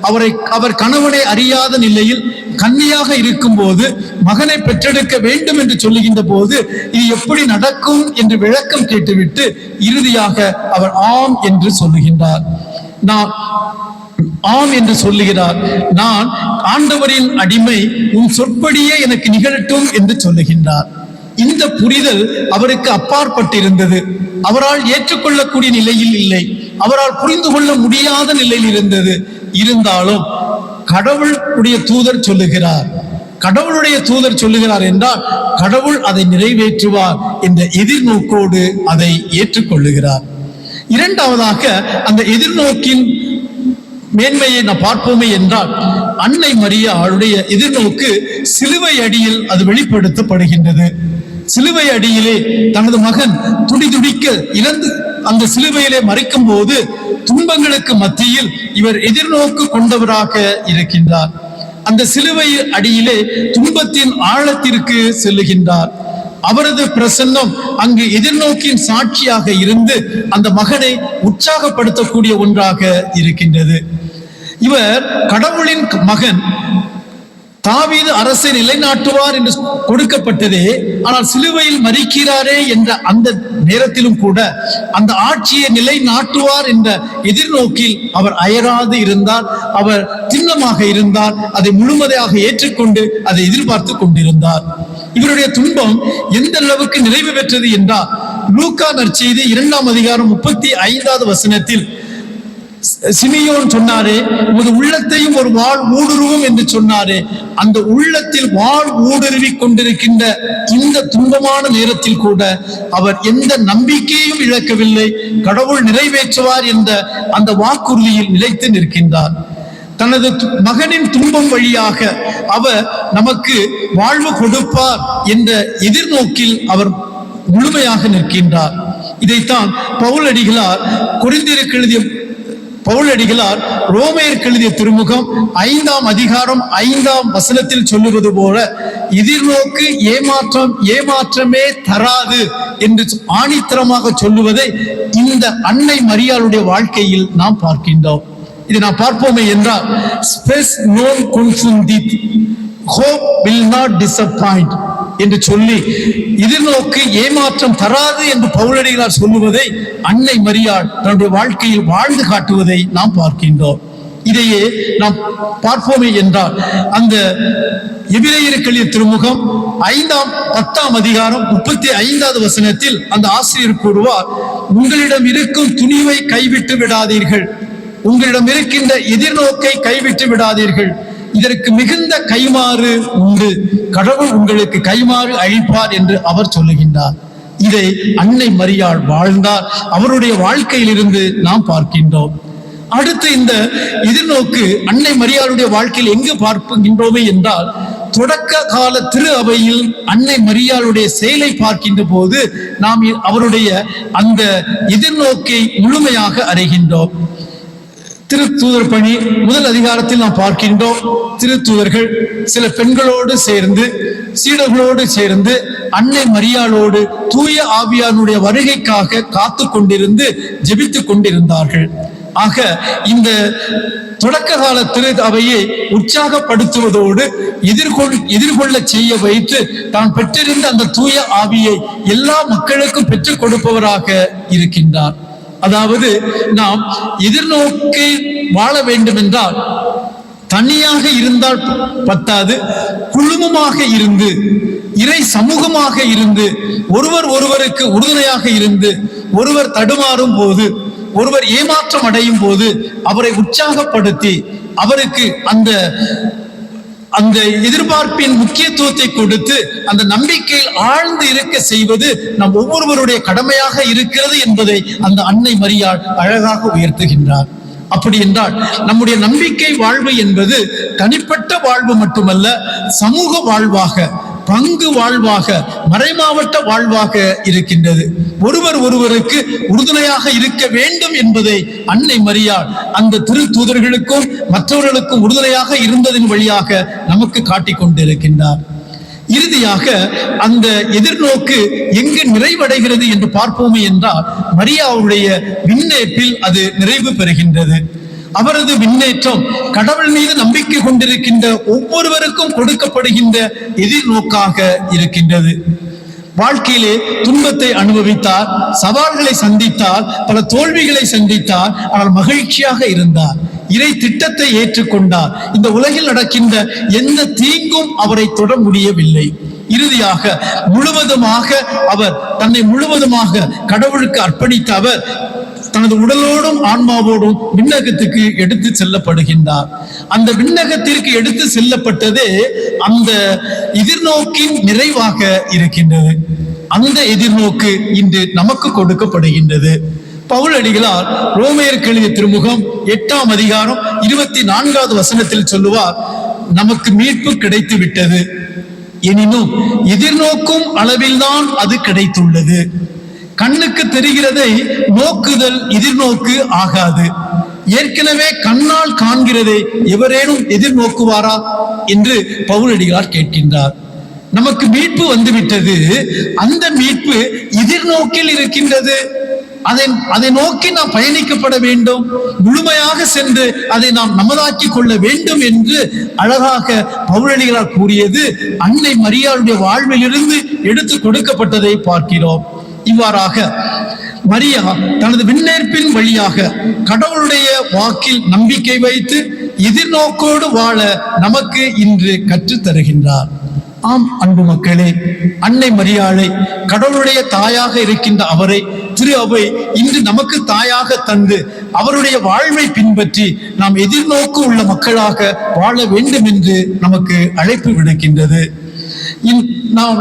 அவர் கணவனை அறியாத நிலையில் கன்னியாக இருக்கும் போது மகனை பெற்றெடுக்க வேண்டும் என்று சொல்லுகின்ற போது இது எப்படி நடக்கும் என்று விளக்கம் கேட்டுவிட்டு இறுதியாக அவர் ஆம் என்று சொல்லுகின்றார். ஆம் என்று சொல்லுகிறார். நான் ஆண்டவரின் அடிமை, உன் சொற்படியே எனக்கு நிகழட்டும் என்று சொல்லுகின்றார். இந்த புரிதல் அவருக்கு அப்பாற்பட்டிருந்தது. அவரால் ஏற்றுக்கொள்ளக்கூடிய நிலையில் இல்லை, அவரால் புரிந்து கொள்ள முடியாத நிலையில் இருந்தது. இருந்தாலும் கடவுளுடைய தூதர் சொல்லுகிறார். கடவுளுடைய தூதர் சொல்லுகிறார் என்றால் கடவுள் அதை நிறைவேற்றுவார் என்ற எதிர்நோக்கோடு அதை ஏற்றுக்கொள்ளுகிறார். இரண்டாவதாக அந்த எதிர்நோக்கின் மேன்மையை நான் பார்ப்போமே என்றால், அன்னை மரியாளுடைய எதிர்நோக்கு சிலுவை அடியில் அது வெளிப்படுத்தப்படுகின்றது. சிலுவை அடியிலே தனது மகன் துடிதுடிக்க இறந்து அந்த சிலுவையிலே மறைக்கும் போது துன்பங்களுக்கு மத்தியில் இவர் எதிர்நோக்கு கொண்டவராக இருக்கின்றார். அந்த சிலுவை அடியிலே துன்பத்தின் ஆழத்திற்கு செல்லுகின்றார். அவரது பிரசன்னம் அங்கு எதிர்நோக்கின் சாட்சியாக இருந்து அந்த மகனை உற்சாகப்படுத்தக்கூடிய ஒன்றாக இருக்கின்றது. இவர் கடவுளின் மகன், தாவீது அரசை நிலைநாட்டுவார் என்று கொடுக்கப்பட்டதே, ஆனால் சிலுவையில் மரிக்கிறாரே என்ற அந்த நேரத்திலும் கூட அந்த ஆட்சியை நிலைநாட்டுவார் என்ற எதிர்நோக்கில் அவர் அயராது இருந்தார். அவர் திண்ணமாக இருந்தார். அதை முழுமையாக ஏற்றுக்கொண்டு அதை எதிர்பார்த்து கொண்டிருந்தார். இவருடைய துன்பம் எந்த அளவுக்கு நிறைவு பெற்றது என்றால், லூக்கா நற்செய்தி 2ஆம் அதிகாரம் 35வது வசனத்தில் சிமியோன் சொன்னாரே, உமது உள்ளத்தையும் ஒரு வாள் ஊடுருவும் என்று சொன்னாரே, அந்த உள்ளத்தில் வாழ் ஊடுருவி கொண்டிருக்கின்ற இந்த துன்பமான நேரத்தில் கூட அவர் எந்த நம்பிக்கையும் இழக்கவில்லை. கடவுள் நிறைவேற்றுவார் என்ற அந்த வாக்குறுதியில் நிலைத்து நிற்கின்றார். தனது மகனின் துன்பம் வழியாக அவர் நமக்கு வாழ்வு கொடுப்பார் என்ற எதிர்நோக்கில் அவர் முழுமையாக நிற்கின்றார். இதைத்தான் பவுலடிகளார் ரோமையருக்கு எழுதிய திருமுகம் 5ஆம் அதிகாரம் 5ஆம் வசனத்தில் சொல்லுவது போல, எதிர்நோக்கு ஏமாற்றமே தராது என்று ஆணித்தரமாக சொல்லுவதை இந்த அன்னை மரியாளுடைய வாழ்க்கையில் நாம் பார்க்கின்றோம். இதை நாம் பார்ப்போமே என்றால், ஸ்பெஸ் நோன் கொன்சுந்தித், ஹோப் வில் நாட் டிசப்பாயிண்ட் என்று சொல்லி எதிர்நோக்கு ஏமாற்றம் தராது என்று பவுலடிகளார் சொல்லுவதை அன்னை மரியாள் தன்னுடைய வாழ்க்கையில் வாழ்ந்து காட்டுவதை நாம் பார்க்கின்றோம். இதையே நாம் பார்ப்போமே என்றால், அந்த எபிரேயருக்கு எழுதிய திருமுகம் 10ஆம் அதிகாரம் 35வது வசனத்தில் அந்த ஆசிரியர் கூறுவார், உங்களிடம் இருக்கும் துணிவை கைவிட்டு விடாதீர்கள், உங்களிடம் இருக்கின்ற எதிர்நோக்கை கைவிட்டு விடாதீர்கள், இதற்கு மிகுந்த கைமாறு உண்டு, கடவுள் உங்களுக்கு கைமாறு அளிப்பார் என்று அவர் சொல்லுகின்றார். இதை அன்னை மரியாள் வாழ்ந்தார். அவருடைய வாழ்க்கையிலிருந்து நாம் பார்க்கின்றோம். அடுத்து இந்த எதிர்நோக்கு அன்னை மரியாளுடைய வாழ்க்கையில் எங்கு பார்க்கின்றோமே என்றால், தொடக்க கால திரு அவையில் அன்னை மரியாளுடைய செயலை பார்க்கின்ற போது நாம் அவருடைய அந்த எதிர்நோக்கை முழுமையாக அறிகின்றோம். திருத்தூதர் பணி 1 அதிகாரத்தில் நாம் பார்க்கின்றோம். திருத்தூதர்கள் சில பெண்களோடு சேர்ந்து, சீடர்களோடு சேர்ந்து அன்னை மரியாளோடு தூய ஆவியானுடைய வருகைக்காக காத்து கொண்டிருந்து ஜெபித்துக் கொண்டிருந்தார்கள். ஆக இந்த தொடக்க கால திரு அவையை உற்சாகப்படுத்துவதோடு எதிர்கொள்ள செய்ய வைத்து தான் பெற்றிருந்த அந்த தூய ஆவியை எல்லா மக்களுக்கும் பெற்றுக் கொடுப்பவராக இருக்கின்றார். அதாவது நாம் எதிர்நோக்கி வாழ வேண்டும் என்றால் தனியாக இருந்தால் பத்தாது, குழுமமாக இருந்து, இறை சமூகமாக இருந்து, ஒருவருக்கு உறுதுணையாக இருந்து, ஒருவர் தடுமாறும் போது, ஒருவர் ஏமாற்றம் அடையும் போது அவரை உற்சாகப்படுத்தி அவருக்கு அந்த எதிர்பார்ப்பின் முக்கியத்துவத்தை கொடுத்து அந்த நம்பிக்கையில் ஆழ்ந்து இருக்க செய்வது நம் ஒவ்வொருவருடைய கடமையாக இருக்கிறது என்பதை அந்த அன்னை மரியாள் அழகாக உயர்த்துகின்றார். அப்படி என்றால் நம்முடைய நம்பிக்கை வாழ்வு என்பது தனிப்பட்ட வாழ்வு மட்டுமல்ல, சமூக வாழ்வாக, பங்கு வாழ்வாக, மறைமாவட்ட வாழ்வாக இருக்கின்றது. ஒருவருக்கு உறுதுணையாக இருக்க வேண்டும் என்பதை அன்னை மரியாள் அந்த திருத்தூதர்களுக்கும் மற்றவர்களுக்கும் உறுதுணையாக இருந்ததின் வழியாக நமக்கு காட்டிக் கொண்டிருக்கின்றார். இறுதியாக அந்த எதிர்நோக்கு எங்கு நிறைவடைகிறது என்று பார்ப்போமே என்றால், மரியாவுடைய விண்ணேற்பில் அது நிறைவு பெறுகின்றது. அவரது விண்ணேற்றம் கடவுள் மீது நம்பிக்கை கொண்டிருக்கின்ற ஒவ்வொருவருக்கும் கொடுக்கப்படுகின்ற எதிர்நோக்காக இருக்கின்றது. வாழ்க்கையிலே துன்பத்தை அனுபவித்தார், சவால்களை சந்தித்தார், பல தோல்விகளை சந்தித்தார், ஆனால் மகிழ்ச்சியாக இருந்தார். இறை திட்டத்தை ஏற்றுக்கொண்டார். இந்த உலகில் நடக்கின்ற எந்த தீங்கும் அவரை தொட முடியவில்லை. இறுதியாக முழுவதுமாக அவர் தன்னை முழுவதுமாக கடவுளுக்கு அர்ப்பணித்த அவர் தனது உடலோடும் ஆன்மாவோடும் விண்ணகத்துக்கு எடுத்து செல்லப்படுகின்றார். அந்த விண்ணகத்திற்கு எடுத்து செல்லப்பட்டதே அந்த எதிர்நோக்கின் நிறைவாக இருக்கின்றது. அந்த எதிர்நோக்கு இன்று நமக்கு கொடுக்கப்படுகின்றது. பவுலடிகளார் ரோமையருக்கு எழுதிய திருமுகம் 8ஆம் அதிகாரம் 24வது வசனத்தில் சொல்லுவார், நமக்கு மீட்பு கிடைத்து விட்டது, எனினும் எதிர்நோக்கும் அளவில்தான் அது கிடைத்துள்ளது. கண்ணுக்கு தெரிகிறதை நோக்குதல் எதிர்நோக்கு ஆகாது. ஏற்கனவே கண்ணால் காண்கிறதை எவரேனும் எதிர்நோக்குவாரா என்று பவுலடிகளார் கேட்கின்றார். நமக்கு மீட்பு வந்துவிட்டது, அந்த மீட்பு எதிர்நோக்கில் இருக்கின்றது. அதை நோக்கி நாம் பயணிக்கப்பட வேண்டும், முழுமையாக சென்று அதை நாம் நமதாக்கி கொள்ள வேண்டும் என்று அழகாக பவுலடிகளார் கூறியது அன்னை மரியாளுடைய வாழ்விலிருந்து எடுத்து கொடுக்கப்பட்டதை பார்க்கிறோம். இவ்வாறாக மரியா தனது விண்ணேற்பின் வழியாக கடவுளுடைய வாக்கில் நம்பிக்கை வைத்து எதிர்நோக்கோடு வாழ நமக்கு இன்று கற்றுத் தருகின்றார். ஆம் அன்பு மக்களே, அன்னை மரியாளை, கடவுளுடைய தாயாக இருக்கின்ற அவரை திரு அவை இன்று நமக்கு தாயாக தந்து அவருடைய வாழ்வை பின்பற்றி நாம் எதிர்நோக்கு உள்ள மக்களாக வாழ வேண்டும் என்று நமக்கு அழைப்பு விடுக்கின்றது. நாம்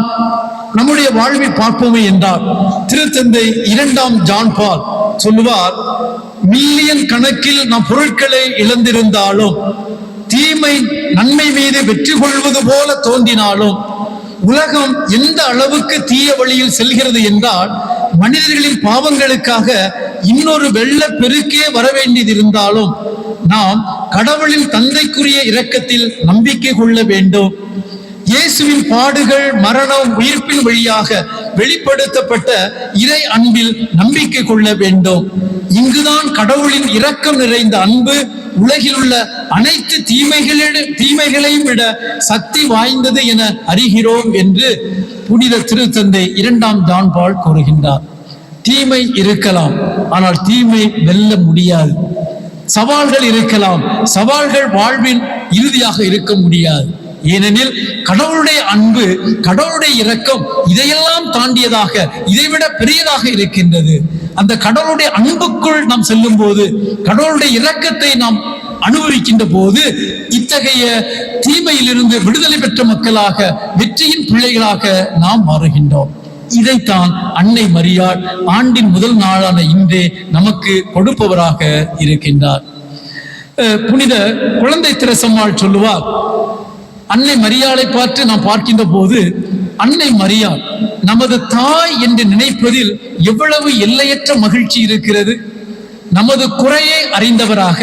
நம்முடைய வாழ்வில் பார்ப்போமே என்றால் திருத்தந்தை 2ஆம் ஜான் பால் சொல்லுவார், மில்லியன் கணக்கில் நாம் பொருட்களை இழந்திருந்தாலும், தீமை நன்மை மீது வெற்றி கொள்வது போல தோன்றினாலும், உலகம் எந்த அளவுக்கு தீய வழியில் செல்கிறது என்றால், மனிதர்களின் பாவங்களுக்காக இன்னொரு வெள்ள பெருக்கே வர வேண்டியது இருந்தாலும் நாம் கடவுளின் தந்தைக்குரிய இரக்கத்தில் நம்பிக்கை கொள்ள வேண்டும். இயேசுவின் பாடுகள், மரணம், உயிர்ப்பின் வழியாக வெளிப்படுத்தப்பட்ட இறை அன்பில் நம்பிக்கை கொள்ள வேண்டும். இங்குதான் கடவுளின் இரக்கம் நிறைந்த அன்பு உலகில் உள்ள அனைத்து தீமைகளையும் விட சக்தி வாய்ந்தது என அறிகிறோம் என்று புனித திருத்தந்தை 2ஆம் ஜான் பால் கூறுகின்றார். தீமை இருக்கலாம், ஆனால் தீமை வெல்ல முடியாது. சவால்கள் இருக்கலாம், சவால்கள் வாழ்வின் இறுதியாக இருக்க முடியாது. ஏனெனில் கடவுளுடைய அன்பு, கடவுளுடைய இரக்கம் இதையெல்லாம் தாண்டியதாக, இதைவிட பெரியதாக இருக்கின்றது. அந்த கடவுளுடைய அன்புக்குள் நாம் செல்லும் போது, கடவுளுடைய இரக்கத்தை நாம் அனுபவிக்கின்ற போது, இத்தகைய தீமையிலிருந்து விடுதலை பெற்ற மக்களாக, வெற்றியின் பிள்ளைகளாக நாம் மாறுகின்றோம். இதைத்தான் அன்னை மரியாள் ஆண்டின் முதல் நாளான இன்றே நமக்கு கொடுப்பவராக இருக்கின்றார். புனித குழந்தை திரசம்மாள் சொல்லுவார், அன்னை மரியாளை பார்த்து நாம் பார்க்கின்ற போது, அன்னை மரியாள் நமது தாய் என்று நினைப்பதில் எவ்வளவு எல்லையற்ற மகிழ்ச்சி இருக்கிறது. நமது குறையை அறிந்தவராக,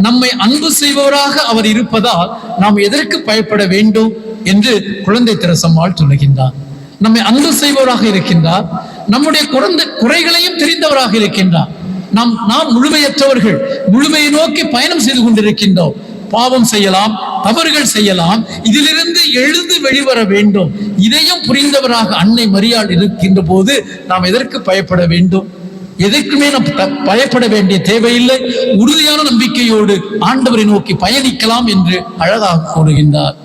நம்மை அன்பு செய்பவராக அவர் இருப்பதால் நாம் எதற்கு பயப்பட வேண்டும் என்று குழந்தை திரசம்மாள் சொல்லுகின்றார். நம்மை அன்பு செய்பவராக இருக்கின்றார், நம்முடைய குறைகளையும் தெரிந்தவராக இருக்கின்றார். நாம் முழுமையற்றவர்கள், முழுமையை நோக்கி பயணம் செய்து கொண்டிருக்கின்றோம். பாவம் செய்யலாம், தவறுகள் செய்யலாம், இதிலிருந்து எழுந்து வெளிவர வேண்டும். இதையும் புரிந்தவராக அன்னை மரியாள் இருக்கின்ற போது நாம் எதற்கு பயப்பட வேண்டும்? எதற்குமே நாம் பயப்பட வேண்டிய தேவையில்லை. உறுதியான நம்பிக்கையோடு ஆண்டவரை நோக்கி பயணிக்கலாம் என்று அழகாக கூறுகின்றார்.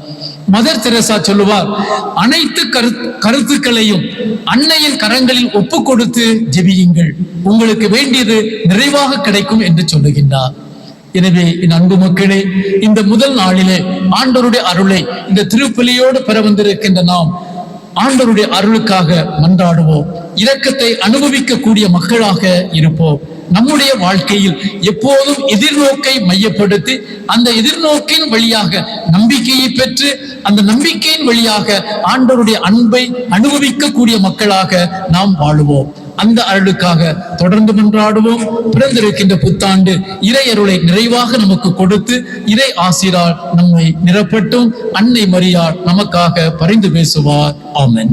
மதர் தெரசா சொல்லுவார், அனைத்து கருத்துக்களையும் அன்னையின் கரங்களில் ஒப்பு கொடுத்து ஜெபியுங்கள், உங்களுக்கு வேண்டியது நிறைவாக கிடைக்கும் என்று சொல்லுகின்றார். எனவே என் அன்பு மக்களே, இந்த முதல் நாளிலே ஆண்டவருடைய அருளை இந்த திருப்பலியோடு பெற வந்திருக்கின்ற நாம் ஆண்டவருடைய அருளுக்காக மன்றாடுவோம். இரக்கத்தை அனுபவிக்க கூடிய மக்களாக இருப்போம். நம்முடைய வாழ்க்கையில் எப்போதும் எதிர்நோக்கை மையப்படுத்தி, அந்த எதிர்நோக்கின் வழியாக நம்பிக்கையை பெற்று, அந்த நம்பிக்கையின் வழியாக ஆண்டவருடைய அன்பை அனுபவிக்க கூடிய மக்களாக நாம் வாழுவோம். அந்த அருளுக்காக தொடர்ந்து மன்றாடுவோம். பிறந்திருக்கின்ற புத்தாண்டு இறை அருளை நிறைவாக நமக்கு கொடுத்து, இறை ஆசிரால் நம்மை நிரப்பட்டும். அன்னை மரியாள் நமக்காக பரிந்து பேசுவார். ஆமென்.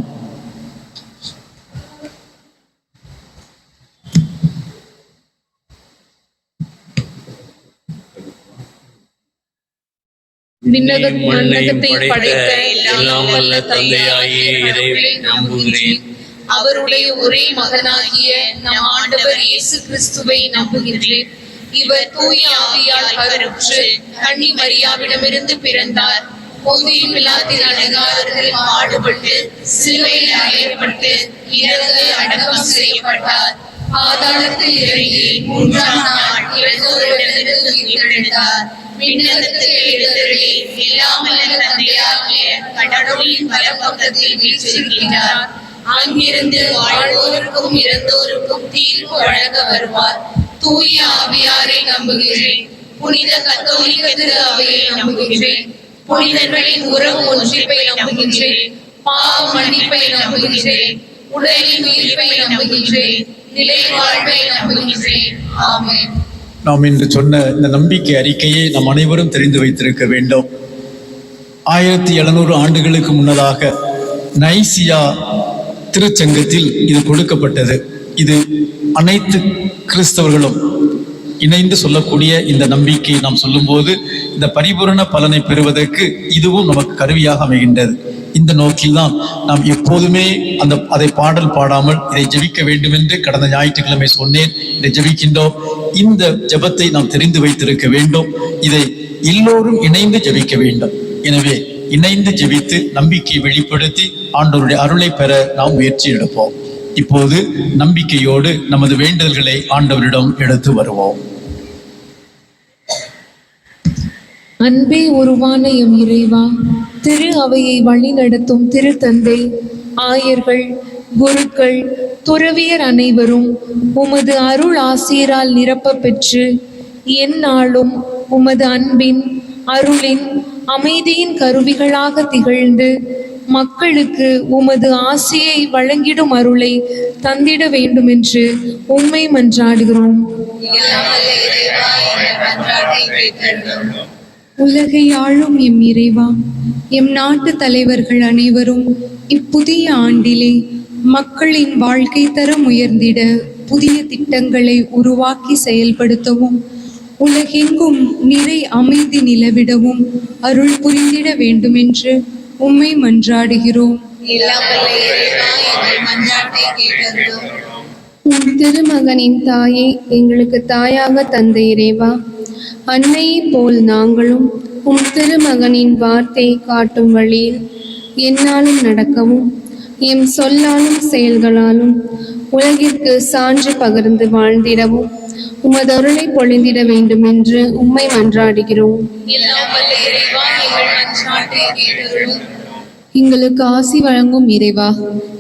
மண்ணையும் படைத்த எல்லாம் வல்ல தந்தையாகிய இறைவனை நம்புகிறேன். அவருடைய ஒரே மகனாகிய நம் ஆண்டவர் இயேசு கிறிஸ்துவை நம்புகின்றேன். இவர் தூய ஆவியால் கருவுற்று கன்னி மரியாவிடமிருந்து பிறந்தார். பொந்திய பிலாத்தின் அதிகாரத்தில் பாடுபட்டு சிலுவையில் அறையப்பட்டு இறந்து அடக்கம் செய்யப்பட்டார். பாதாளத்தில் இறங்கி 3ஆம் நாள் இறந்தோரிடமிருந்து உயிர்த்தெழுந்தார். விண்ணகத்துக்கு எழுந்தருளி எல்லாம் வல்ல தந்தையாகிய கடவுளின் வலப்பக்கத்தில் வீற்றிருக்கிறார். அங்கிருந்து வாழ்வோருக்கும் இறந்தோருக்கும் தீர்ப்பு வழங்க வருவார். தூய ஆவியாரை நம்புகிறேன். புனித கத்தோலிக்க திரு அவையை நம்புகிறேன். புனிதர்களின் உறவு ஒன்றிப்பை நம்புகின்றேன். பாவ மன்னிப்பை நம்புகின்றேன். உடலின் உயிர்ப்பை நம்புகின்றேன். நிலை வாழ்வை நம்புகின்றேன். ஆமென். நாம் இன்று சொன்ன இந்த நம்பிக்கை அறிக்கையை நாம் அனைவரும் தெரிந்து வைத்திருக்க வேண்டும். 1700 ஆண்டுகளுக்கு முன்னதாக நைசியா திருச்சங்கத்தில் இது கொடுக்கப்பட்டது. இது அனைத்து கிறிஸ்தவர்களும் இணைந்து சொல்லக்கூடிய இந்த நம்பிக்கையை நாம் சொல்லும்போது, இந்த பரிபூரண பலனை பெறுவதற்கு இதுவும் நமக்கு கருவியாக அமைகின்றது. இந்த நோக்கில்தான் நாம் எப்போதுமே அதை பாடல் பாடாமல் இதை ஜெபிக்க வேண்டும் என்று கடந்த ஞாயிற்றுக்கிழமை சொன்னேன். இதை ஜெபிக்கின்றோம். இந்த ஜெபத்தை நாம் தெரிந்து வைத்திருக்க வேண்டும். இதை எல்லோரும் இணைந்து ஜெபிக்க வேண்டும். எனவே இணைந்து ஜெபித்து நம்பிக்கையை வெளிப்படுத்தி ஆண்டவருடைய அருளை பெற நாம் முயற்சி எடுப்போம். இப்போது நம்பிக்கையோடு நமது வேண்டுதல்களை ஆண்டவரிடம் எடுத்து வருவோம். அன்பே உருவான எம் இறைவா, திரு அவையை வழிநடத்தும் திருத்தந்தை, ஆயர்கள், குருக்கள், துறவியர் அனைவரும் உமது அருள் ஆசிரால் நிரப்ப பெற்று எந்நாளும் உமது அன்பின், அருளின், அமைதியின் கருவிகளாக திகழ்ந்து மக்களுக்கு உமது ஆசியை வழங்கிடும் அருளை தந்திட வேண்டுமென்று உம்மை மன்றாடுகிறோம். உலகை ஆளும் எம் இறைவா, எம் நாட்டு தலைவர்கள் அனைவரும் இப்புதிய ஆண்டிலே மக்களின் வாழ்க்கை தரம் உயர்ந்திட புதிய திட்டங்களை உருவாக்கி செயல்படுத்தவும், உலகெங்கும் நிறை அமைதி நிலவிடவும் அருள் புரிந்திட வேண்டுமென்று உம்மை மன்றாடுகிறோம். உம் திருமகனின் தாயை எங்களுக்கு தாயாக தந்த இறைவா, அன்னையைப் போல் நாங்களும் உம் திருமகனின் வார்த்தை காட்டும் வழியில் எந்நாளும் நடக்கவும், எம் சொல்லாலும் செயல்களாலும் உலகிற்கு சான்று பகிர்ந்து வாழ்ந்திடவும் உமது அருளை பொழிந்திட வேண்டும் என்று உம்மை மன்றாடுகிறோம். எங்களுக்கு ஆசி வழங்கும் இறைவா,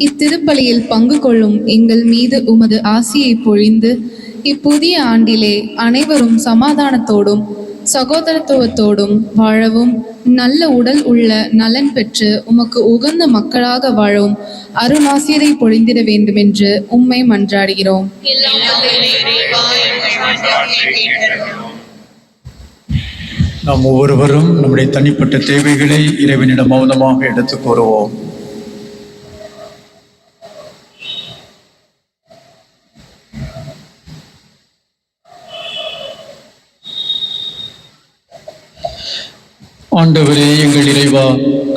இத்திருப்பலியில் பங்கு கொள்ளும் எங்கள் மீது உமது ஆசியை பொழிந்து இப்புதிய ஆண்டிலே அனைவரும் சமாதானத்தோடும் சகோதரத்துவத்தோடும் வாழவும், நல்ல உடல் உள்ள நலன் பெற்று உமக்கு உகந்த மக்களாக வாழவும் அருளாசியரை பொழிந்திட வேண்டும் என்று உம்மை மன்றாடுகிறோம். நாம் ஒவ்வொருவரும் நம்முடைய தனிப்பட்ட தேவைகளை இறைவனிடம் மௌனமாக எடுத்து கூறுவோம். ஆண்டவரே, எங்கள் இறைவா,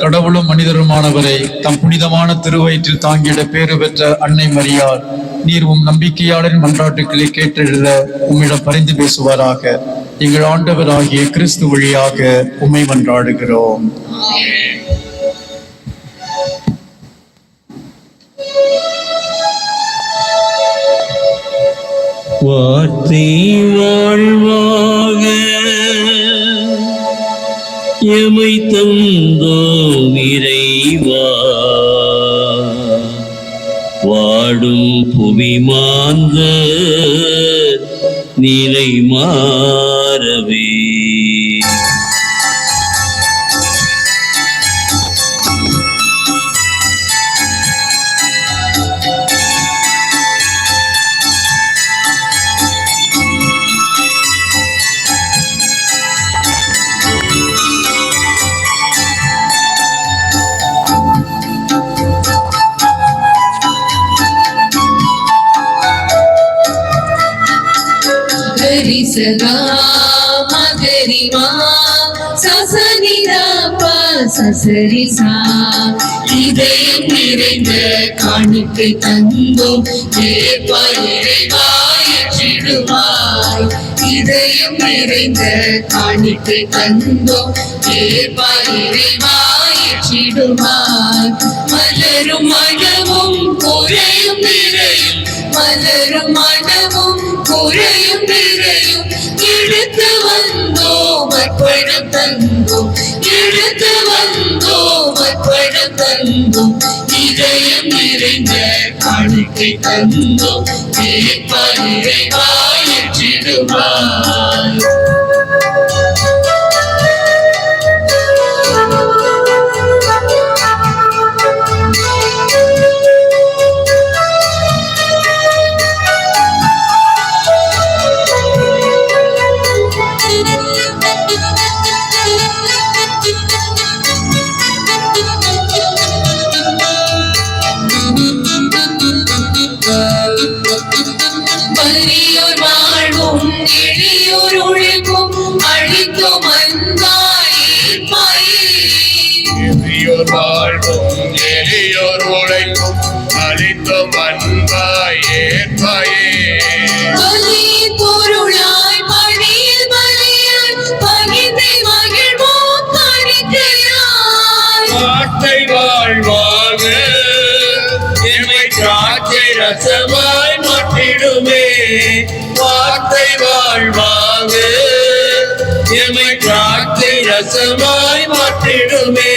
கடவுளும் மனிதருமானவரை தம் புனிதமான திருவயிற்றில் தாங்கிட பேறு பெற்ற அன்னை மரியாள், நீர் உம் நம்பிக்கையாளரின் மன்றாட்டுக்களை கேட்டெழுத உம்மிடம் பரிந்து பேசுவாராக. எங்கள் ஆண்டவராகிய கிறிஸ்து வழியாக உம்மை மன்றாடுகிறோம். வார்த்தை வாழ்வாக எமை தந்தோம் இறைவா, வாடும் புவி மாந்தர் நிலை மாறவே. சதா மகரிமா சசனிதா சசரிசா, இதயம் நிறைந்த காணிக்கை தந்தோம் ஏற்பாயிடுவாய். இதயம் நிறைந்த காணிக்கை தந்தோம் ஏற்பாயிடுவாய். மலரும் மனமும் குறையும் நிறையும், மலரும் மனமும் குறையும் நிறையும் எடுத்து வந்தோம் அற்படம் தந்தோம், எடுத்து வந்தோம் அற்படம் தந்தோம். இதயம் நிறைந்த காணிக்கை தந்தோம் ஏற்பாயிடுவாய். வலியோர் வாழ்வும் எளியோர் உழைக்கும் அழிக்கும் அன்பாய். எளியோர் வாழ்வும் எளியோர் உழைக்கும் அழிக்கும் அன்பாய் ஏற்பாயே. பலி பொருளாய் பணியில் பலியாய் பகிர்ந்து மகிழ்வோம் காணிக்கையாய். வார்த்தை வாழ்வாக எமை திராட்சை பரவசமாய் மாற்றிடுமே.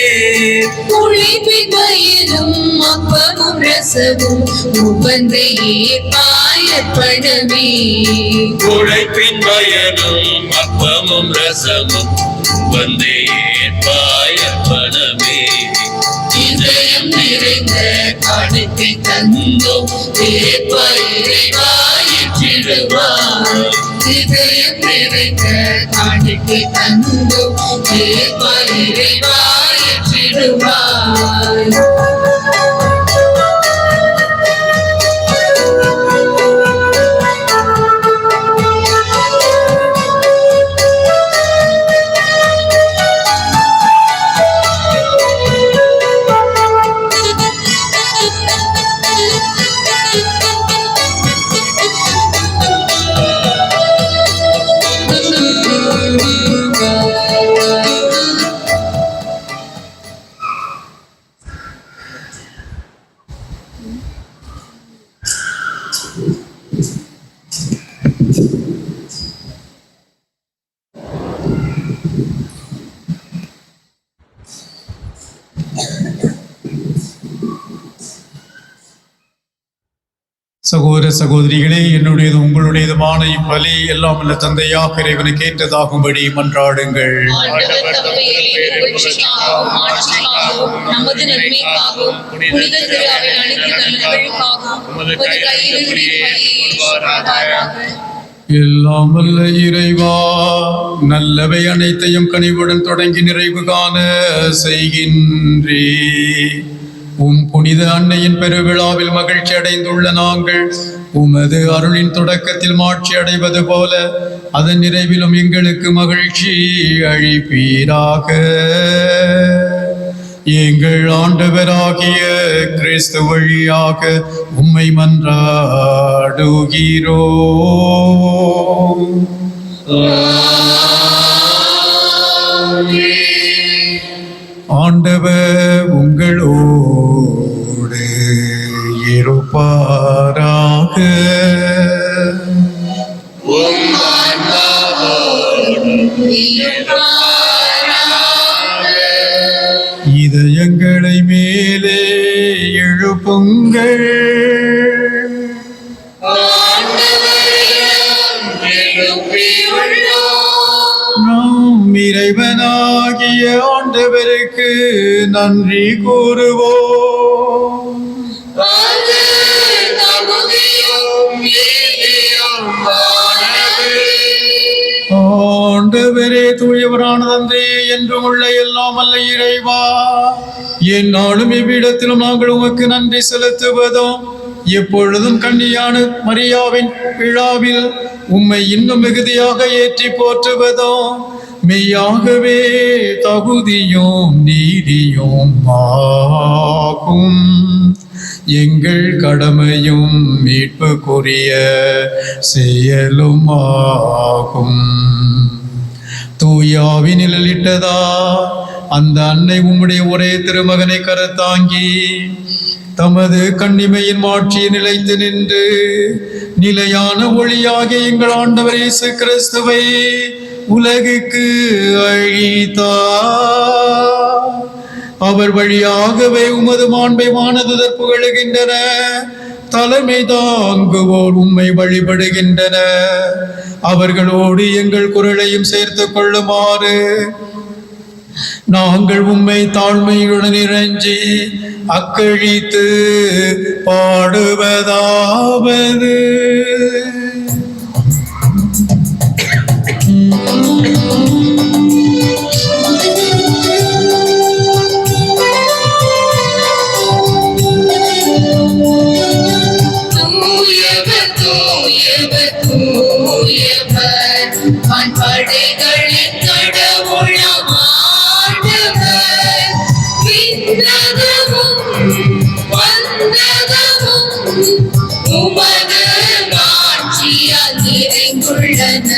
உழைப்பின் பயனும் அப்பமும் ரசமும் உவந்தை ஏற்பாயற்பனமே. உழைப்பின் பயனும் அப்பமும் ரசமும் வந்தே பாயப்பனமே. இதயம் நிறைந்த காணிக்கை தந்தோம் ஏற்பாயிற்றிடுவாய். இதயம் நிறைந்த காணிக்கை தந்தோம் ஏற்பாயிற்றிடுவாய். சகோதர சகோதரிகளே, என்னுடையது உங்களுடையதுமான இப்பலி எல்லாம் உள்ள தந்தையாக இறைவனுக்கு ஏற்றதாகும்படி மன்றாடுங்கள். ஆண்டவர் தம்மை எளிய புகழ்ச்சிக்காகவும் ஆட்சிக்காகவும் நமது நன்மைக்காகவும் புனித திருவிழாவின் அனைத்து நன்மைகளுக்காகவும் உமது கையில் கொள்வாராக. எல்லாம் வல்ல இறைவா, நல்லவை அனைத்தையும் கனிவுடன் தொடங்கி நிறைவு காண செய்கின்றே. உம் புனித அன்னையின் பெருவிழாவில் மகிழ்ச்சி அடைந்துள்ள நாங்கள் உமது அருளின் தொடக்கத்தில் மாட்சி அடைவது போல அதன் நிறைவிலும் எங்களுக்கு மகிழ்ச்சி அளிப்பீராக. எங்கள் ஆண்டவராகிய கிறிஸ்து வழியாக உம்மை மன்றாடுகிறோம். ஆண்டவர் உங்களோடு இருப்பாராக. இதயங்களை மேலே எழுப்புங்கள். நாம் இறைவனாகிய ஆண்டவருக்கு நன்றி கூறுவோம். ஆண்டவரே, தூயவரான தந்தையே, என்றும் உள்ள எல்லாம் அல்ல இறைவா, எந்நாளும் இவ்விடத்திலும் நாங்கள் உமக்கு நன்றி செலுத்துவதும் எப்பொழுதும் கன்னியான மரியாவின் விழாவில் உம்மை இன்னும் மிகுதியாக ஏற்றி போற்றுவதும் மெய்யாகவே தகுதியும் நீதியும் ஆகும். எங்கள் கடமையும் மீட்புக்குரிய செயலும் ஆகும். தூயாவி நிழலிட்டதா அந்த அன்னை உம்முடைய ஒரே திருமகனை கருத்தாங்கி தமது கண்ணிமையின் மாட்சியை நிலைத்து நின்று நிலையான ஒளியாகிய எங்கள் ஆண்டவர் இயேசு கிறிஸ்துவை உலகுக்கு அழித்தார். அவர் வழியாகவே உமது மாண்பை வானதூதர் புகழுகின்றன. தலைமை தாங்குவோர் உம்மை வழிபடுகின்றன. அவர்களோடு எங்கள் குரலையும் சேர்த்துக் கொள்ளுமாறு நாங்கள் உம்மை தாழ்மையுடன் இறைஞ்சி அக்கழித்து பாடுவதாவது. படைகளின் கடவுளாம் ஆண்டவர், விண்ணகமும் வந்தகமும் உமது மாட்சியால் நிறைந்துள்ளன.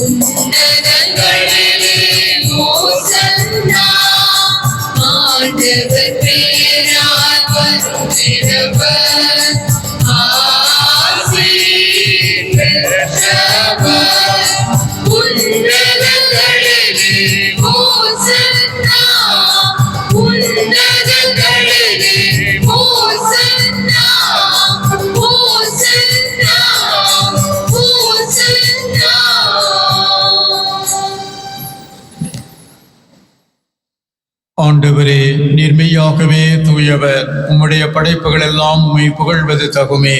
உன்னதங்களிலே ஓசன்னா, ஆண்டவர் பேரால் வருகிறவர், ஆசி பெற்றவர். உன்னதங்களிலே ஓசன்னா உன்னதங்களிலே ஓசன்னா ஓசன்னா ஓசன்னா. ஆண்டவரே, நீர் மெய்யாகவே தூயவர். உம்முடைய படைப்புகள் எல்லாம் உம்மை புகழ்வது தகுமே.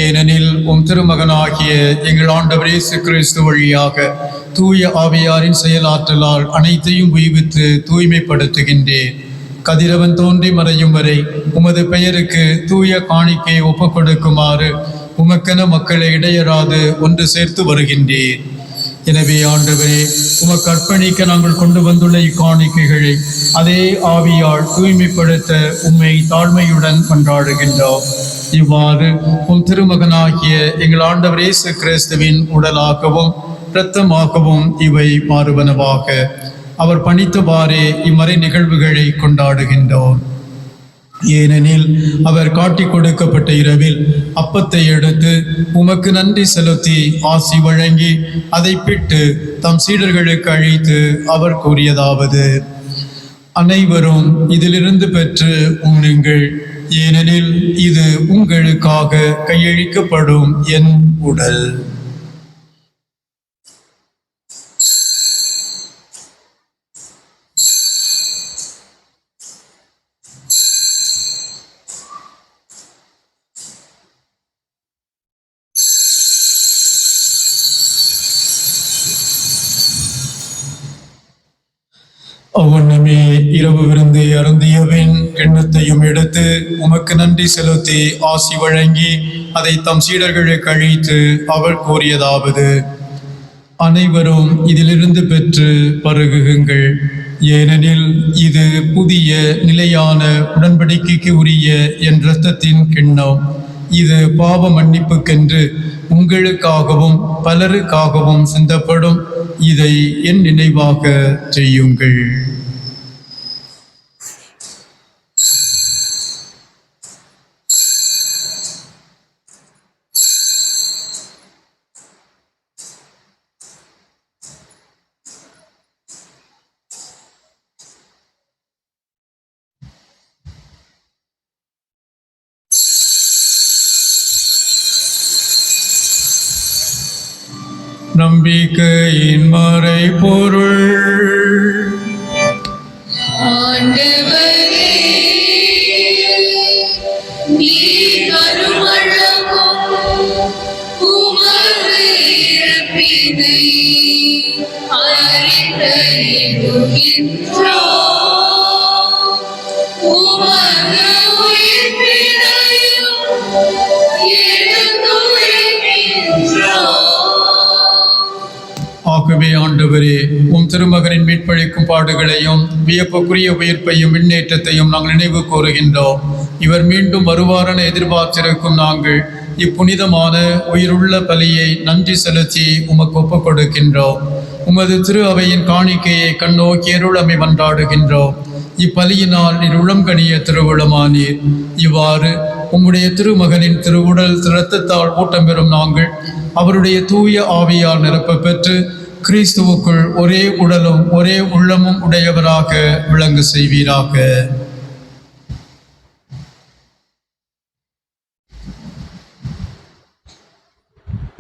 ஏனெனில் உம் திருமகனாகிய எங்கள் ஆண்டவர் இயேசு கிறிஸ்து வழியாக தூய ஆவியாரின் செயலாற்றலால் அனைத்தையும் உய்வித்து தூய்மைப்படுத்துகின்றேன். கதிரவன் தோன்றி மறையும் வரை உமது பெயருக்கு தூய காணிக்கை ஒப்புக் கொடுக்குமாறு உமக்கென மக்களை இடையராது ஒன்று சேர்த்து வருகின்றேன். எனவே ஆண்டவரே, உமக்கு அர்ப்பணிக்க நாங்கள் கொண்டு வந்துள்ள இக்காணிக்கைகளை அதே ஆவியால் தூய்மைப்படுத்த உம்மை தாழ்மையுடன் கொண்டாடுகின்றோம். இவ்வாறு உம் திருமகனாகிய எங்கள் ஆண்டவர் இயேசு கிறிஸ்துவின் உடலாகவும் இரத்தமாகவும் இவை மாறுவனவாக. அவர் பணித்தவாறே இம்மறை நிகழ்வுகளை கொண்டாடுகின்றோம். ஏனெனில் அவர் காட்டிக் கொடுக்கப்பட்ட இரவில் அப்பத்தை எடுத்து உமக்கு நன்றி செலுத்தி ஆசி வழங்கி அதை பிட்டு தம் சீடர்களுக்கு அழைத்து அவர் கூறியதாவது: அனைவரும் இதிலிருந்து பெற்று உண்ணுங்கள், ஏனெனில் இது உங்களுக்காக கையளிக்கப்படும் என் உடல். அவ்வண்ணமே இரவு விருந்து அருந்தியவின் கிண்ணத்தையும் எடுத்து உமக்கு நன்றி செலுத்தி ஆசி வழங்கி அதை தம் சீடர்களுக்கு அழைத்து அவர் கூறியதாவது: அனைவரும் இதிலிருந்து பெற்று பருகுங்கள், ஏனெனில் இது புதிய நிலையான உடன்படிக்கைக்கு உரிய என் இரத்தத்தின் கிண்ணம். இது பாவ மன்னிப்புக்கென்று உங்களுக்காகவும் பலருக்காகவும் சிந்தப்படும். இதை என் நினைவாக செய்யுங்கள். நம்பிக்கையின் மறை பொருள். ஆண்டவரே, நீர் வருமளவும் உமது இறப்பினை அறிக்கையிடுகின்றோம். உமது உயிர்ப்பினையும் எடுத்துரைக்கின்றோம். ஆகவே ஆண்டவரே, உம் திருமகனின் மீட்பளிக்கும் பாடுகளையும் வியப்புக்குரிய உயிர்ப்பையும் விண்ணேற்றத்தையும் நாங்கள் நினைவு கூறுகின்றோம். இவர் மீண்டும் வருவாரென எதிர்பார்த்திருக்கும் நாங்கள் இப்புனிதமான உயிருள்ள பலியை நன்றி செலுத்தி உமக்கு ஒப்புக் கொடுக்கின்றோம். உமது திரு அவையின் காணிக்கையை கண்ணோக்கி அருளமை மன்றாடுகின்றோம். இப்பலியினால் நீர் உளம்கனிய திருவுளமானீர். இவ்வாறு உம்முடைய திருமகனின் திருவுடல் இரத்தத்தால் ஊட்டம் பெறும் நாங்கள் அவருடைய தூய ஆவியால் நிரப்ப பெற்று கிறிஸ்துவுக்குள் ஒரே உடலும் ஒரே உள்ளமும் உடையவராக விளங்கு செய்வீராக.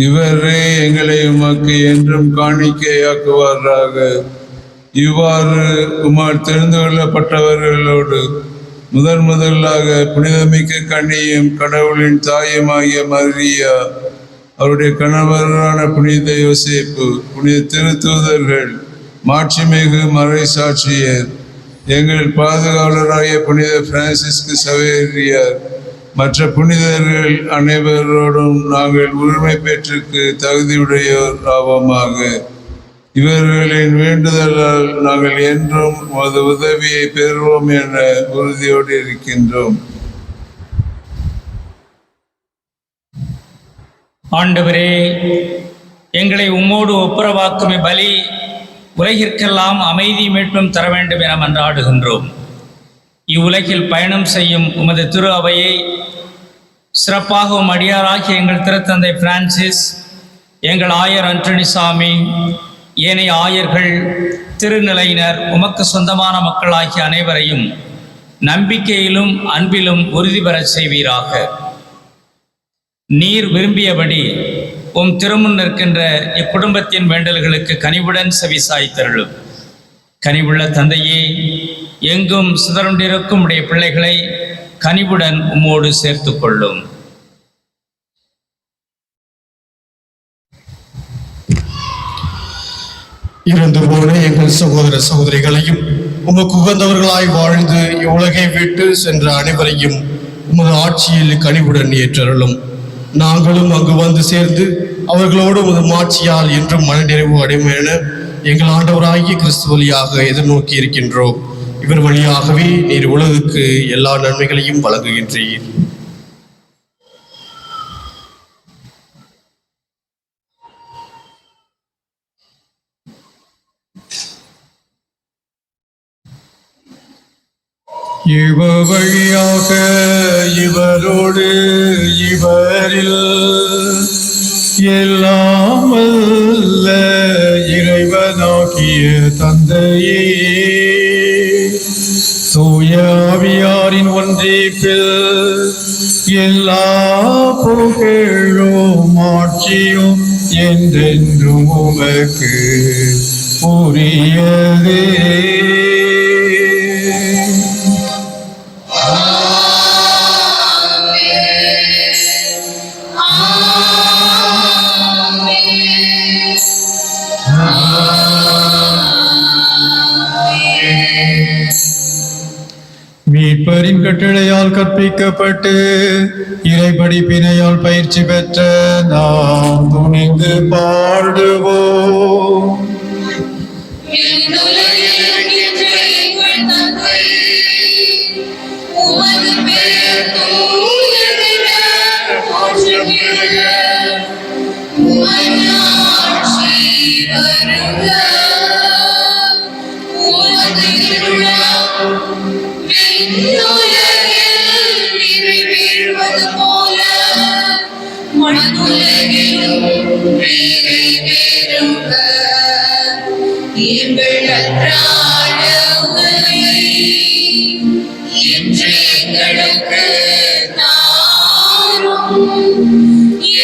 இவரே எங்களை உமக்கு என்றும் காணிக்கையாக்குவாராக. இவ்வாறு உம்மால் தெரிந்து கொள்ளப்பட்டவர்களோடு முதலாக புனிதமிக்க கன்னியும் கடவுளின் தாயுமாகிய மரியா, அவருடைய கணவரான புனித யோசேப்பு, புனித திருத்தூதர்கள், மாட்சிமிகு மறை சாட்சியர், எங்கள் பாதுகாவலராகிய புனித பிரான்சிஸ்கு சவேரியார், மற்ற புனிதர்கள் அனைவரோடும் நாங்கள் உரிமை பெற்றுக்கு தகுதியுடையோர் ஆவோமாக. இவர்களின் வேண்டுதலால் நாங்கள் என்றும் உமது உதவியை பெறுவோம் என உறுதியோடு இருக்கின்றோம். ஆண்டவரே, எங்களை உம்மோடு ஒப்புரவாக்கும் பலி உலகிற்கெல்லாம் அமைதி மீட்பும் தர வேண்டும் என மன்றாடுகின்றோம். இவ்வுலகில் பயணம் செய்யும் உமது திரு அவையை சிறப்பாக அடியாராகிய எங்கள் திருத்தந்தை பிரான்சிஸ், எங்கள் ஆயர் அன்டனிசாமி, ஏனைய ஆயர்கள், இத்திருநிலையினர் உமக்கு சொந்தமான மக்களாகிய அனைவரையும் நம்பிக்கையிலும் அன்பிலும் உறுதி பெறச் செய்வீராக. நீர் விரும்பியபடி உம் திருமுன் நிற்கின்ற இக்குடும்பத்தின் வேண்டல்களுக்கு கனிவுடன் செவிசாய்த்தருளும். கனிவுள்ள தந்தையே, எங்கும் சிதறுண்டிருக்கும் உடைய பிள்ளைகளை கனிவுடன் உம்மோடு சேர்த்து கொள்ளும். இறந்து போன எங்கள் சகோதர சகோதரிகளையும் உமக்கு உகந்தவர்களாய் வாழ்ந்து இவ்வுலகை விட்டு சென்ற அனைவரையும் உமது ஆட்சியில் கனிவுடன் ஏற்றருளும். நாங்களும் அங்கு வந்து சேர்ந்து அவர்களோடு உமது மாட்சியால் என்றும் மனநிறைவு அடையும் என எங்கள் ஆண்டவராகிய கிறிஸ்து வழியாக எதிர்நோக்கி இருக்கின்றோம். இவர் வழியாகவே நீர் உலகுக்கு எல்லா நன்மைகளையும் வழங்குகின்றீர். இவர் வழியாக இவரோடு இவரில் எல்லாம் வல்ல இறைவனாகிய தந்தையே, தூய ஆவியாரின் ஒன்றிப்பில் எல்லா புகழும் ஆட்சியும் என்றென்றும் உமக்கு உரியதே. மீட்பரின் கட்டளையால் கற்பிக்கப்பட்டு இறைபடிப்பினையால் பயிற்சி பெற்ற நாம் துணிந்து பாடுவோம்.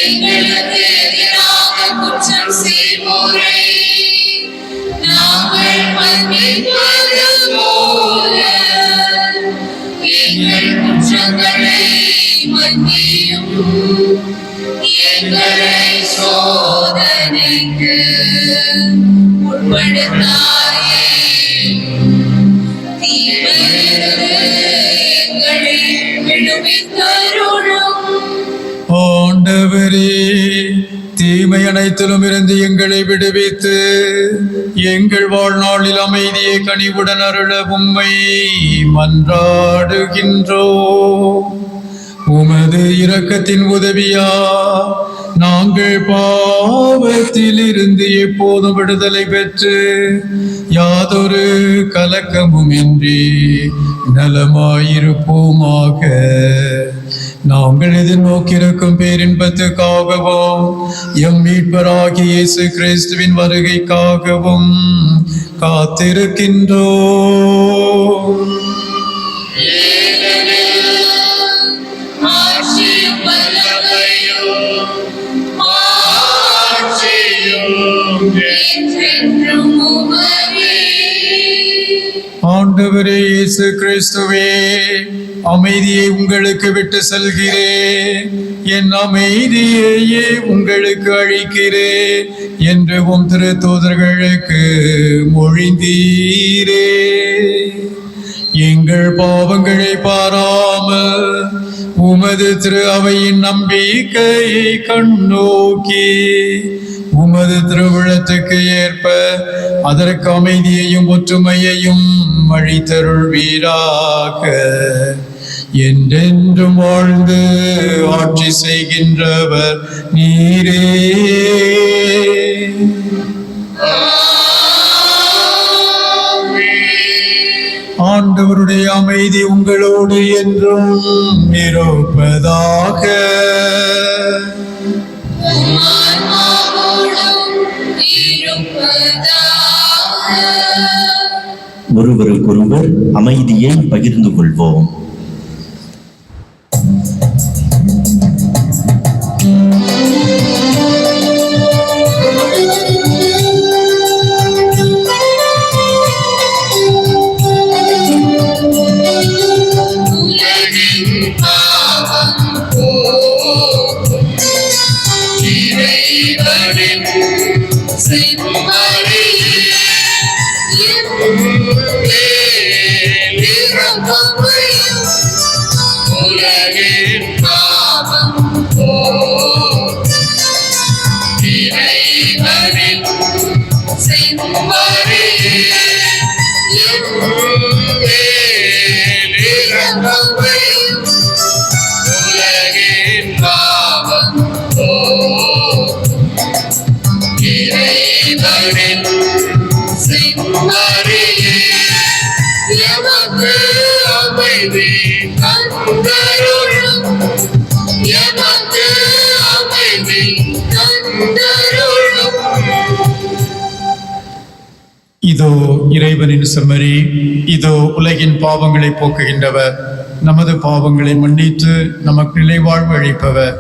எங்களுக்கு எதிராக குற்றம் செய்வோரை நாங்கள் மன்னிப்பது போல எங்கள் குற்றங்களை மன்னியும். எங்களை சோதனைக்கு உட்படுத்தாதே, தீமையிலிருந்து எங்களை விடுவித்தருளும். ஆண்டவரே, தீமை அனைத்திலும் இருந்து எங்களை விடுவித்து எங்கள் வாழ்நாளில் அமைதியை கனிவுடன் அருள உம்மை மன்றாடுகின்றோம். உமது இரக்கத்தின் உதவியா நாங்கள் பாவத்தில் இருந்து எப்போதும் விடுதலை பெற்று யாதொரு கலக்கமும் இன்றி நலமாயிருப்போமாக. நாங்கள் எதிர்நோக்கியிருக்கும் பேரின்பத்துக்காகவும் எம் மீட்பராகிய இயேசு கிறிஸ்துவின் வருகைக்காகவும் காத்திருக்கின்றோம். ஆண்டவரே இயேசு கிறிஸ்துவே, அமைதியை உங்களுக்கு விட்டு செல்கிறேன், என் அமைதியையே உங்களுக்கு அளிக்கிறேன் என்று உம் திருத்தூதர்களுக்கு மொழிந்தீரே. எங்கள் பாவங்களை பாராமல் உமது திரு அவையின் நம்பிக்கையை கண்ணோக்கி உமது திருவிழத்துக்கு ஏற்ப அதற்கு அமைதியையும் ஒற்றுமையையும் அளித்தருள்வீராக. என்றென்றும் வாழ்ந்து ஆட்சி செய்கின்றவர் நீரே. ஆண்டவருடைய அமைதி உங்களோடு என்றும் இருப்பதாக. இருப்பதாக ஒருவருக்கொருவர் அமைதியை பகிர்ந்து கொள்வோம். இதோ இறைவனின் செம்மறி, இதோ உலகின் பாவங்களை போக்குகின்றவர், நமது பாவங்களை மன்னித்து நமக்கு நிலைவாழ்வு அளிப்பவர்.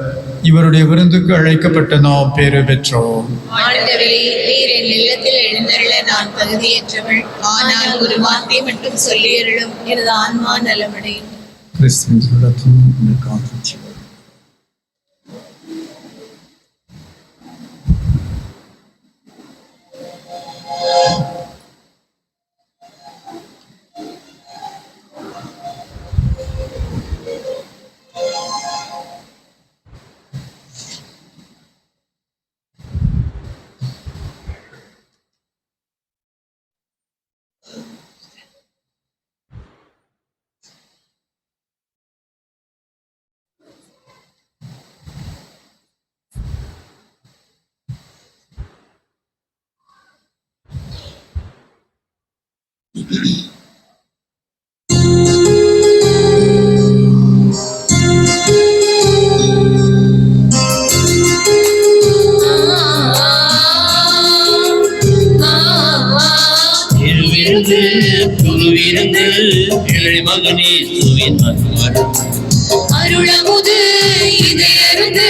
இவருடைய விருந்துக்கு அழைக்கப்பட்ட நாம் பேறு பெற்றோம். ஆண்டவரே, நீர் என் இல்லத்தில் எழுந்தருள நான் தகுதியற்றவள். ஆனால் ஒரு வார்த்தை மட்டும் சொல்லியருளும், எனது ஆன்மா நலமடையும். கிறிஸ்துவின் ரத்தம் எனக்கு ஆட்சி. புதுவிருந்து இறை மகனே சுவின் அருளமுது இதையருந்து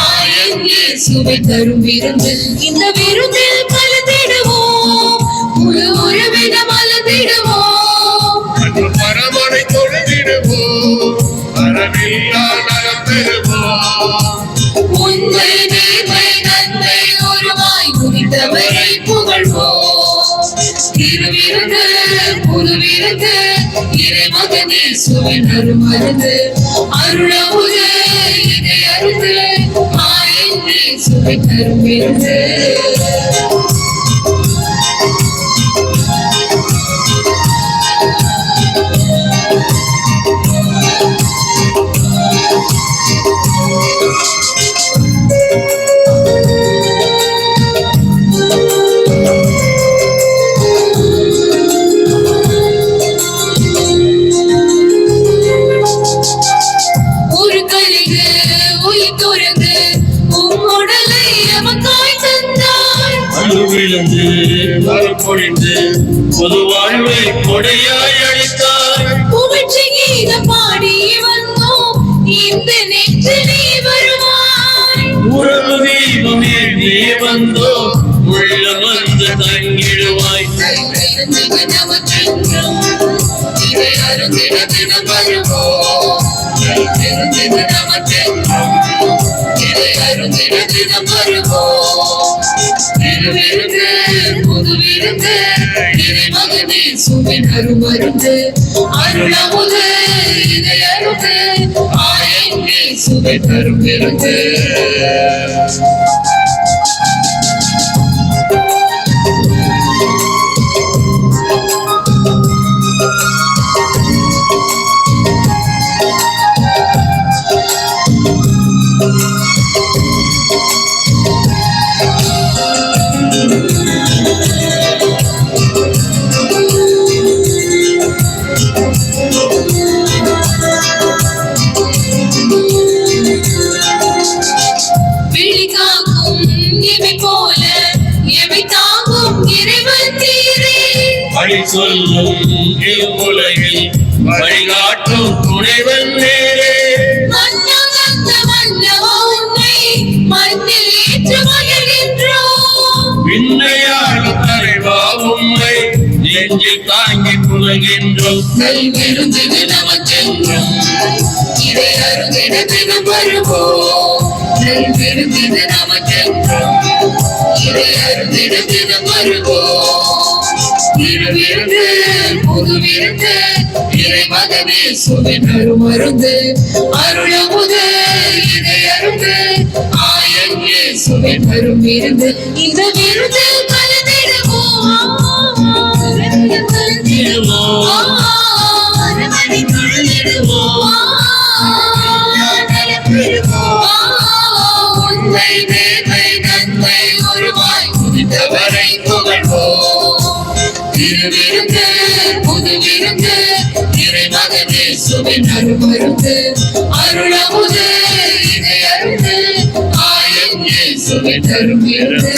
ஆயங்கே சுவை தரும் விருந்து. இந்த விருந்தில் கலந்திடுவோம், முழு உறவிடம் அலந்திடுவோம், பரமனை தொழுதிடுவோம், வரவில்லா நலம் பெறுவோம். உண்மை நேர்மை நன்மை உருவாய் குறித்தவரை புகழ்வோம். திருவிருந்து புதுவிருந்து இறை மகனே சுவை தரும் மருந்து. அருளமுது இதையருந்து ஆயங்கே சுவை தரும் விருந்து. விழுந்து மறுபொழிந்து பொது வாழ்வை கொடையாய் அளித்தார். புகழ்ச்சி கீதம் பாடி வந்தோம், இந்த நெற்றிலே வருவாய். உறவு தீபமே நீ வந்தோம், உள்ள வந்து தங்கிடுவாய். நமக்கென்றும் இதை அருந்திட தினம் வருவோம். நமக்கென்றும் இதை அருந்திட தினம் வருவோம். திருவிருந்து புதுவிருந்து இறை மகனே சுவை தரும் மருந்து. அருளமுது இதையருந்து ஆயங்கே சுவை தரும் விருந்து. விழிகாக்கும் சொல்லும் இவ்வுலகில் வழிகாட்டும் துணைவன் நேரே. விண்ணையாளும் தலைவா உம்மை நெஞ்சில் தாங்கி புலகின்றோம். நல்விருந்திடு நமக்கென்றும் இதை அருந்திட தினம் வருவோம். நல்விருந்திடு நமக்கென்றும் இதை அருந்திட தினம் வருவோம். திருவிருந்து புதுவிருந்து இறைமகனே சுவினரும் மருந்து அருளமுது இதை அருந்து ஆயங்கே சுவினரும் விருந்து. இந்த விருந்து கலந்திடுவோம் உண்மை மேன்மை நன்மை ஒருவாய் புதித்தவரை புகழ்வோம். திருவிருந்து புதுவிருந்து இறைமகனே சுவினரும் மருந்து அருளமுது இதை அருந்து ஆயங்கே சுவினரும் விருந்து.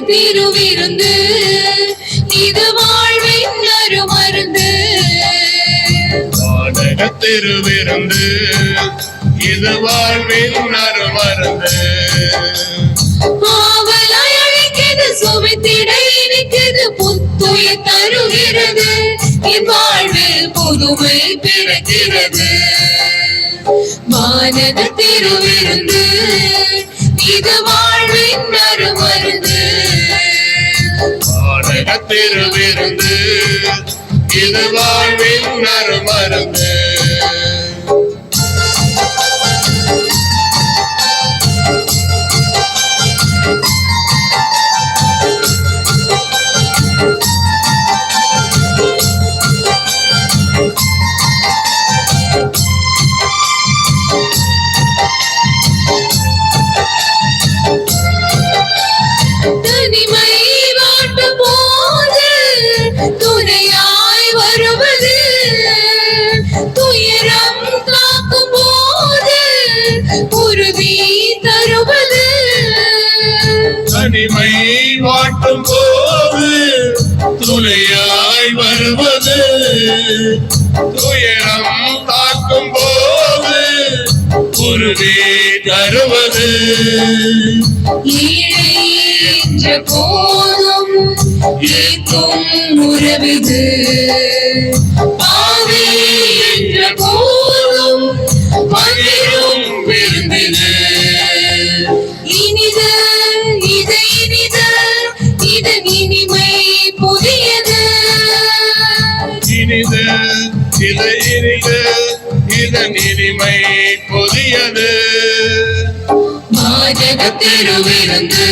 திருவிருந்து இது வாழ்வின் அருமருந்து. திருவிருந்து இது வாழ்வின் அருமருந்து. ஆவலாய் அழைக்கிறது சுவைத்திட இனிக்கிறது புத்துயிர் தருகிறது. என் வாழ்வில் புதுமை பிறக்கிறது. வானக திருவிருந்து இது வாழ்வின் அருமருந்து. திருவிருந்து இது வாழ்வின் அருமருந்து. தனிமை வாட்டும் போது துணையாய் வருவது. துயரம் காக்கும் போது உறுதி தருவது. தனிமை வாட்டும் போது துணையாய் வருவது. துயரம் காக்கும் போது உறுதி தருவது. ஈழ போதும் ஏற்கும் உறவிது. பாவி என்ற போதும் பகிரும் விருந்திது. இனிது இது இனிது இதன் இனிமை புதியது. இனிது இது இனிது இதன் இனிமை புதியது. மாதக திருவிருந்து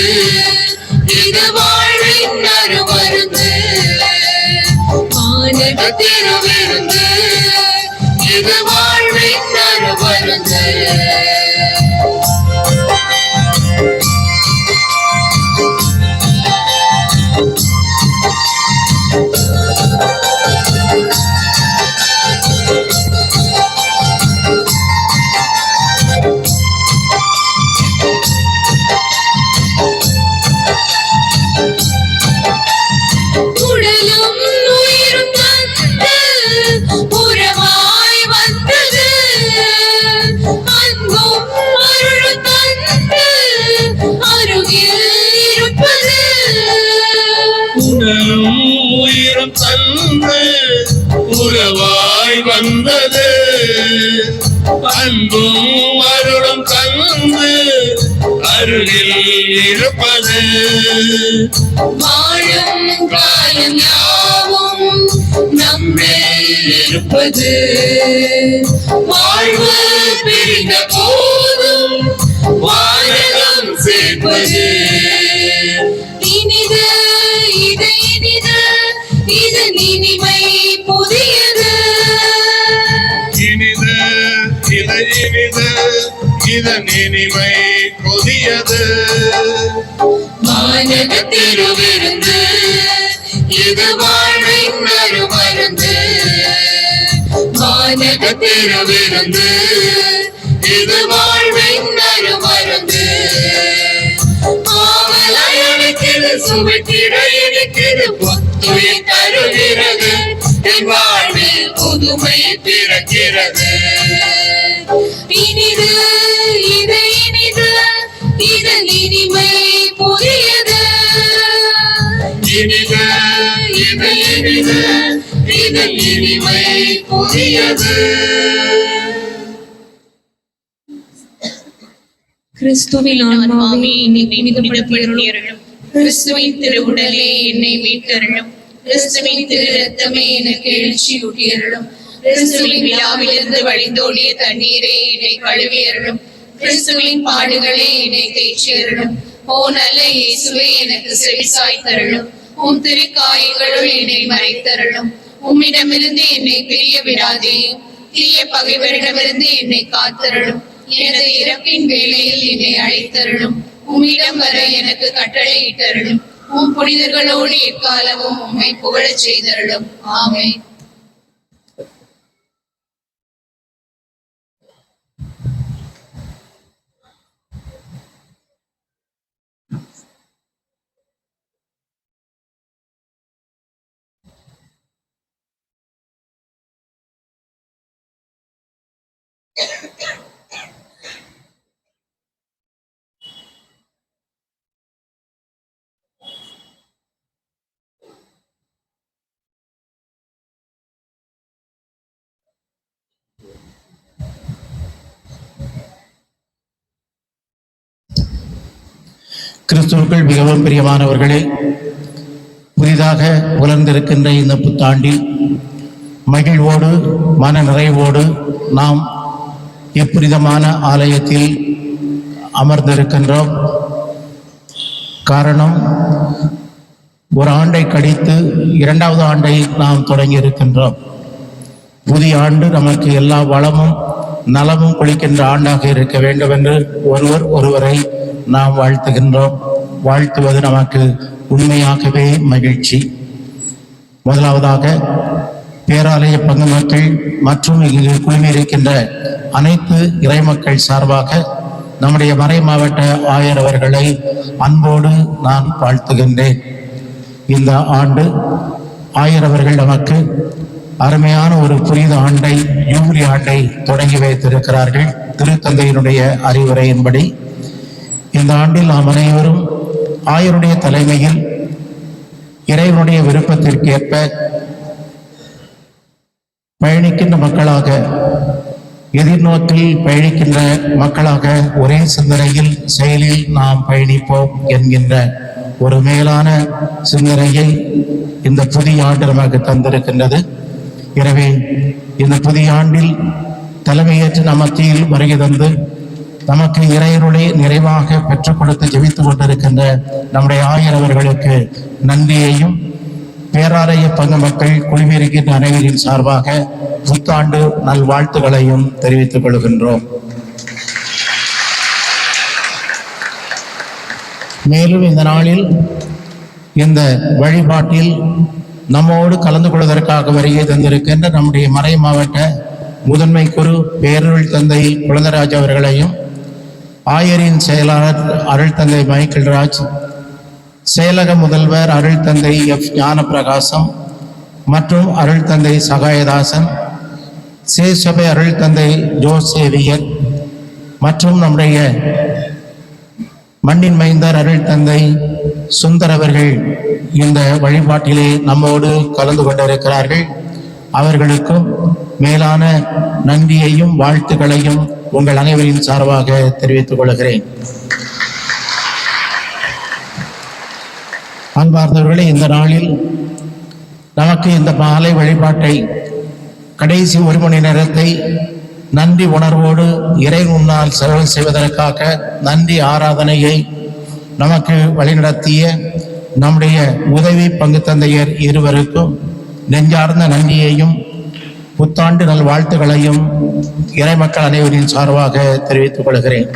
இது வாழ்வின் அருமருந்து. மாதக திருவிருந்து இது வாழ்வின் அருமருந்து. உடலும் உயிரும் தந்து உறவாய் வந்தது. அன்பும் அருளும் தந்து அருகில் இருப்பது. உடலும் உயிரும் தந்து உறவாய் வந்தது. அன்பும் அருளும் தந்து அருகில் இருப்பது. வாழும் காலம் யாவும் நம்மை இருப்பது. வாழ்வு பிரிந்த போதும் வானகம் சேர்ப்பது. இனிது இது இனிது, இது இனிமை புதியது. இனிது இது இனிது, இதன் இனிமை புதியது. வானக திருவிருந்து, இது வாழ்வின் அருமருந்து. வானக திருவிருந்து, இது வாழ்வின் அருமருந்து. ஆவலாய் அழைக்கிறது, சுவைத்திட இனிக்கிறது, புத்துயிர் தருகிறது. என் வாழ்வில் புதுமை பிறக்கிறது. இனிது இது இனிது, இதன் இனிமை புதியது. இனிது இது இனிது, இதன் இனிமை புதியது. கிறிஸ்துவின் ஆன்மாவே என்னை புனிதப்படுத்தியருளும். கிறிஸ்துவின் திருவுடலே என்னை மீட்டருளும். கிறிஸ்துவின் திரு ரத்தமே எனக்கு எழுச்சியூட்டியருளும். கிறிஸ்துவின் விழாவிலிருந்து வழிந்தோடிய தண்ணீரே என்னை கழுவியருளும். கிறிஸ்துவின் பாடுகளே என்னை தேய்ச்சியருளும். ஓ நல்ல இயேசுவே, எனக்கு செவிசாய்த்தருளும். உம் திருக்காயங்களுள் என்னை மறைத்தருளும். உம்மிடமிருந்து என்னை பிரிய விடாதேயும். தீய பகைவரிடமிருந்து என்னை காத்தருளும். எனது இறப்பின் வேளையில் என்னை அழைத்தருளும். உம்மிடம் வர எனக்கு கட்டளையிட்டருளும். உம் புனிதர்களோடு எக்காலமும் உம்மை புகழச் செய்தருளும். ஆமென். கிறிஸ்துவுக்குள் மிகவும் பிரியமானவர்களே, புதிதாக புலர்ந்திருக்கின்ற இந்த புத்தாண்டில் மகிழ்வோடு மன நிறைவோடு நாம் இப்புனிதமான ஆலயத்தில் அமர்ந்திருக்கின்றோம். காரணம், ஒரு ஆண்டை கழித்து இரண்டாவது ஆண்டை நாம் தொடங்கி இருக்கின்றோம். புதிய ஆண்டு நமக்கு எல்லா வளமும் நலமும் கொளிக்கின்ற ஆண்டாக இருக்க வேண்டும் என்று ஒருவரை நாம் வாழ்த்துகின்றோம். வாழ்த்துவது நமக்கு உண்மையாகவே மகிழ்ச்சி. முதலாவதாக பேராலய பங்கு மக்கள் மற்றும் இங்கு குழுமியிருக்கின்ற அனைத்து இறைமக்கள் சார்பாக நம்முடைய மறை மாவட்ட ஆயர் அவர்களை அன்போடு நான் வாழ்த்துகின்றேன். இந்த ஆண்டு ஆயர் அவர்கள் நமக்கு அருமையான ஒரு புனித ஆண்டை, யூரி ஆண்டை தொடங்கி வைத்திருக்கிறார்கள். திருத்தந்தையினுடைய அறிவுரையின்படி இந்த ஆண்டில் நாம் அனைவரும் ஆயருடைய தலைமையில் இறைவனுடைய விருப்பத்திற்கேற்ப பயணிக்கின்ற மக்களாக, எதிர்நோக்கில் பயணிக்கின்ற மக்களாக ஒரே சிந்தனையில் செயலில் நாம் பயணிப்போம் என்கின்ற ஒரு மேலான சிந்தனையை இந்த புதிய ஆண்டு நமக்கு தந்திருக்கின்றது. எனவே இந்த புதிய ஆண்டில் தலைமையேற்று நம் மத்தியில் வருகை தந்து நமக்கு இறைவனுடைய நிறைவாக பெற்றுக் கொடுத்து ஜெபித்துக் கொண்டிருக்கின்ற நம்முடைய ஆயர் அவர்களுக்கு நன்றியையும் பேராலய பங்கு மக்கள் குழுமியிருக்கின்ற அனைவரின் சார்பாக புத்தாண்டு நல்வாழ்த்துக்களையும் தெரிவித்துக் கொள்கின்றோம். மேலும் இந்த நாளில் இந்த வழிபாட்டில் நம்மோடு கலந்து கொள்வதற்காக வருகை தந்திருக்கின்ற நம்முடைய மறை மாவட்ட முதன்மை குரு பேரருள் தந்தை குழந்தராஜ் அவர்களையும், ஆயரின் செயலாளர் அருள் தந்தை மைக்கேல் ராஜ், செயலக முதல்வர் அருள் தந்தை எஃப் ஞானப்பிரகாசம் மற்றும் அருள் தந்தை சகாயதாசன், சேசபை அருள் தந்தை ஜோசேவியர் மற்றும் நம்முடைய மண்ணின் மைந்தர் அருள் தந்தை சுந்தர் அவர்கள் இந்த வழிபாட்டிலே நம்மோடு கலந்து கொண்டிருக்கிறார்கள். அவர்களுக்கும் மேலான நன்றியையும் வாழ்த்துக்களையும் உங்கள் அனைவரின் சார்பாக தெரிவித்துக் கொள்கிறேன். அன்பார்ந்தவர்களே, இந்த நாளில் நமக்கு இந்த மாலை வழிபாட்டை கடைசி ஒரு மணி நேரத்தை நன்றி உணர்வோடு இறை முன்னால் செலவு செய்வதற்காக நன்றி ஆராதனையை நமக்கு வழிநடத்திய நம்முடைய உதவி பங்கு தந்தையர் இருவருக்கும் நெஞ்சார்ந்த நன்றியையும் புத்தாண்டு நல்வாழ்த்துக்களையும் இறைமக்கள் அனைவரின் சார்பாக தெரிவித்துக் கொள்கிறேன்.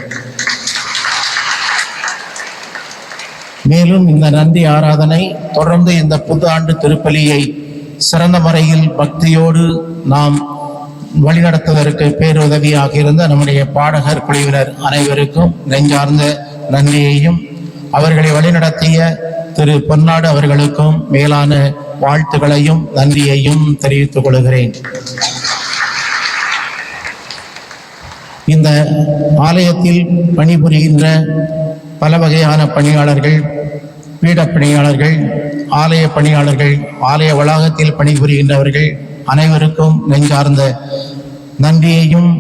மேலும் இந்த நன்றி ஆராதனை தொடர்ந்து இந்த புத்தாண்டு திருப்பலியை சிறந்த முறையில் பக்தியோடு நாம் வழிநடத்துவதற்கு பேருதவியாக இருந்த நம்முடைய பாடகர் குழுவினர் அனைவருக்கும் நெஞ்சார்ந்த நன்றியையும் அவர்களை வழிநடத்திய திரு பொன்னாடு அவர்களுக்கும் மேலான வாழ்த்துக்களையும் நன்றியையும் தெரிவித்துக் கொள்கிறேன். இந்த ஆலயத்தில் பணிபுரிகின்ற பல வகையான பணியாளர்கள், பீட பணியாளர்கள், ஆலய பணியாளர்கள், ஆலய வளாகத்தில் பணிபுரிகின்றவர்கள் அனைவருக்கும் நெஞ்சார்ந்த நன்றியையும்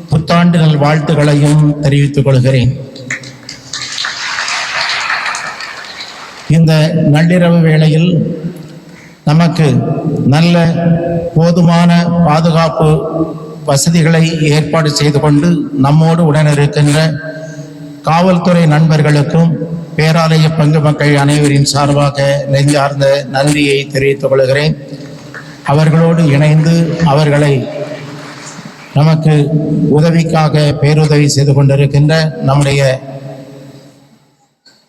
புத்தாண்டு நல் வாழ்த்துக்களையும் தெரிவித்துக் கொள்கிறேன். இந்த நள்ளிரவு வேளையில் நமக்கு நல்ல போதுமான பாதுகாப்பு வசதிகளை ஏற்பாடு செய்து கொண்டு நம்மோடு உடனிருக்கின்ற காவல்துறை நண்பர்களுக்கும் பேராலய பங்கு மக்கள் அனைவரின் சார்பாக நெஞ்சார்ந்த நன்றியை தெரிவித்துக் கொள்கிறேன். அவர்களோடு இணைந்து அவர்களை நமக்கு உதவிக்காக பேருதவி செய்து கொண்டிருக்கின்ற நம்முடைய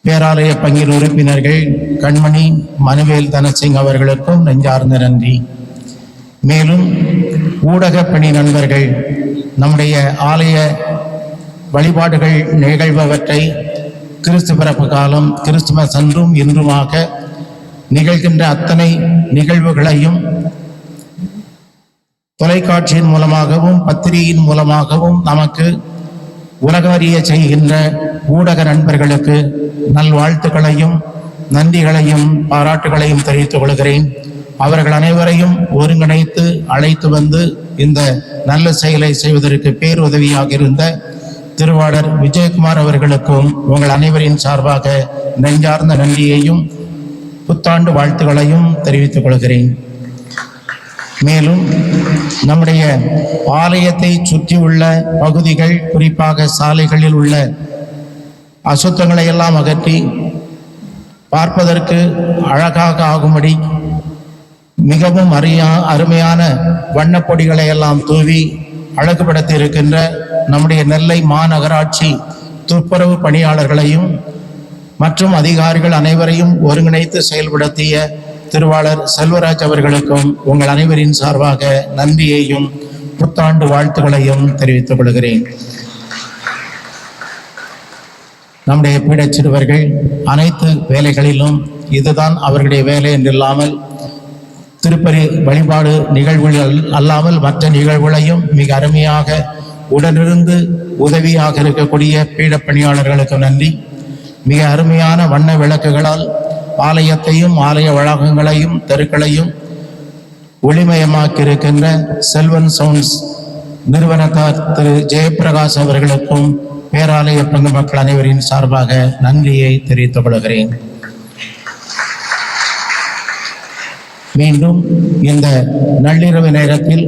பேராலய பங்கின் உறுப்பினர்கள் கண்மணி மனுவேல் தனசிங் அவர்களுக்கும் நெஞ்சார்ந்த நன்றி. மேலும் ஊடக பணி நண்பர்கள் நம்முடைய ஆலய வழிபாடுகள் நிகழ்பவற்றை கிறிஸ்து பிறப்பு காலம், கிறிஸ்துமஸ் அன்றும் இன்றுமாக நிகழ்கின்ற அத்தனை நிகழ்வுகளையும் தொலைக்காட்சியின் மூலமாகவும் பத்திரிகையின் மூலமாகவும் நமக்கு உலகறிய செய்கின்ற ஊடக நண்பர்களுக்கு நல்வாழ்த்துக்களையும் நன்றிகளையும் பாராட்டுகளையும் தெரிவித்துக் கொள்கிறேன். அவர்கள் அனைவரையும் ஒருங்கிணைத்து அழைத்து வந்து இந்த நல்ல செயலை செய்வதற்கு பேருதவியாக இருந்த திருவாளர் விஜயகுமார் அவர்களுக்கும் உங்கள் அனைவரின் சார்பாக நெஞ்சார்ந்த நன்றியையும் புத்தாண்டு வாழ்த்துக்களையும் தெரிவித்துக் கொள்கிறேன். மேலும் நம்முடைய ஆலயத்தை சுற்றியுள்ள பகுதிகள், குறிப்பாக சாலைகளில் உள்ள அசுத்தங்களை எல்லாம் அகற்றி பார்ப்பதற்கு அழகாக ஆகும்படி மிகவும் அருமையான வண்ணப்பொடிகளை எல்லாம் தூவி அழகுபடுத்தி இருக்கின்ற நம்முடைய நெல்லை மாநகராட்சி துப்புரவு பணியாளர்களையும் மற்றும் அதிகாரிகள் அனைவரையும் ஒருங்கிணைத்து செயல்படுத்திய திருவாளர் செல்வராஜ் அவர்களுக்கும் உங்கள் அனைவரின் சார்பாக நன்றியையும் புத்தாண்டு வாழ்த்துக்களையும் தெரிவித்துக் கொள்கிறேன். நம்முடைய பீடச் சிறுவர்கள் அனைத்து வேலைகளிலும் இதுதான் அவர்களுடைய வேலை என்றில்லாமல் திருப்பலி வழிபாடு நிகழ்வுகள் அல்லாமல் மற்ற நிகழ்வுகளையும் மிக அருமையாக உடனிருந்து உதவியாக இருக்கக்கூடிய பீட பணியாளர்களுக்கு நன்றி. மிக அருமையான வண்ண விளக்குகளால் ஆலயத்தையும் ஆலய வளாகங்களையும் தெருக்களையும் ஒளிமயமாக்கி இருக்கின்ற செல்வன் சவுண்ட்ஸ் நிறுவனத்தார் திரு ஜெயபிரகாஷ் அவர்களுக்கும் பேராலய பங்கு மக்கள் அனைவரின் சார்பாக நன்றியை தெரிவித்துக் கொள்கிறேன். மீண்டும் இந்த நள்ளிரவு நேரத்தில்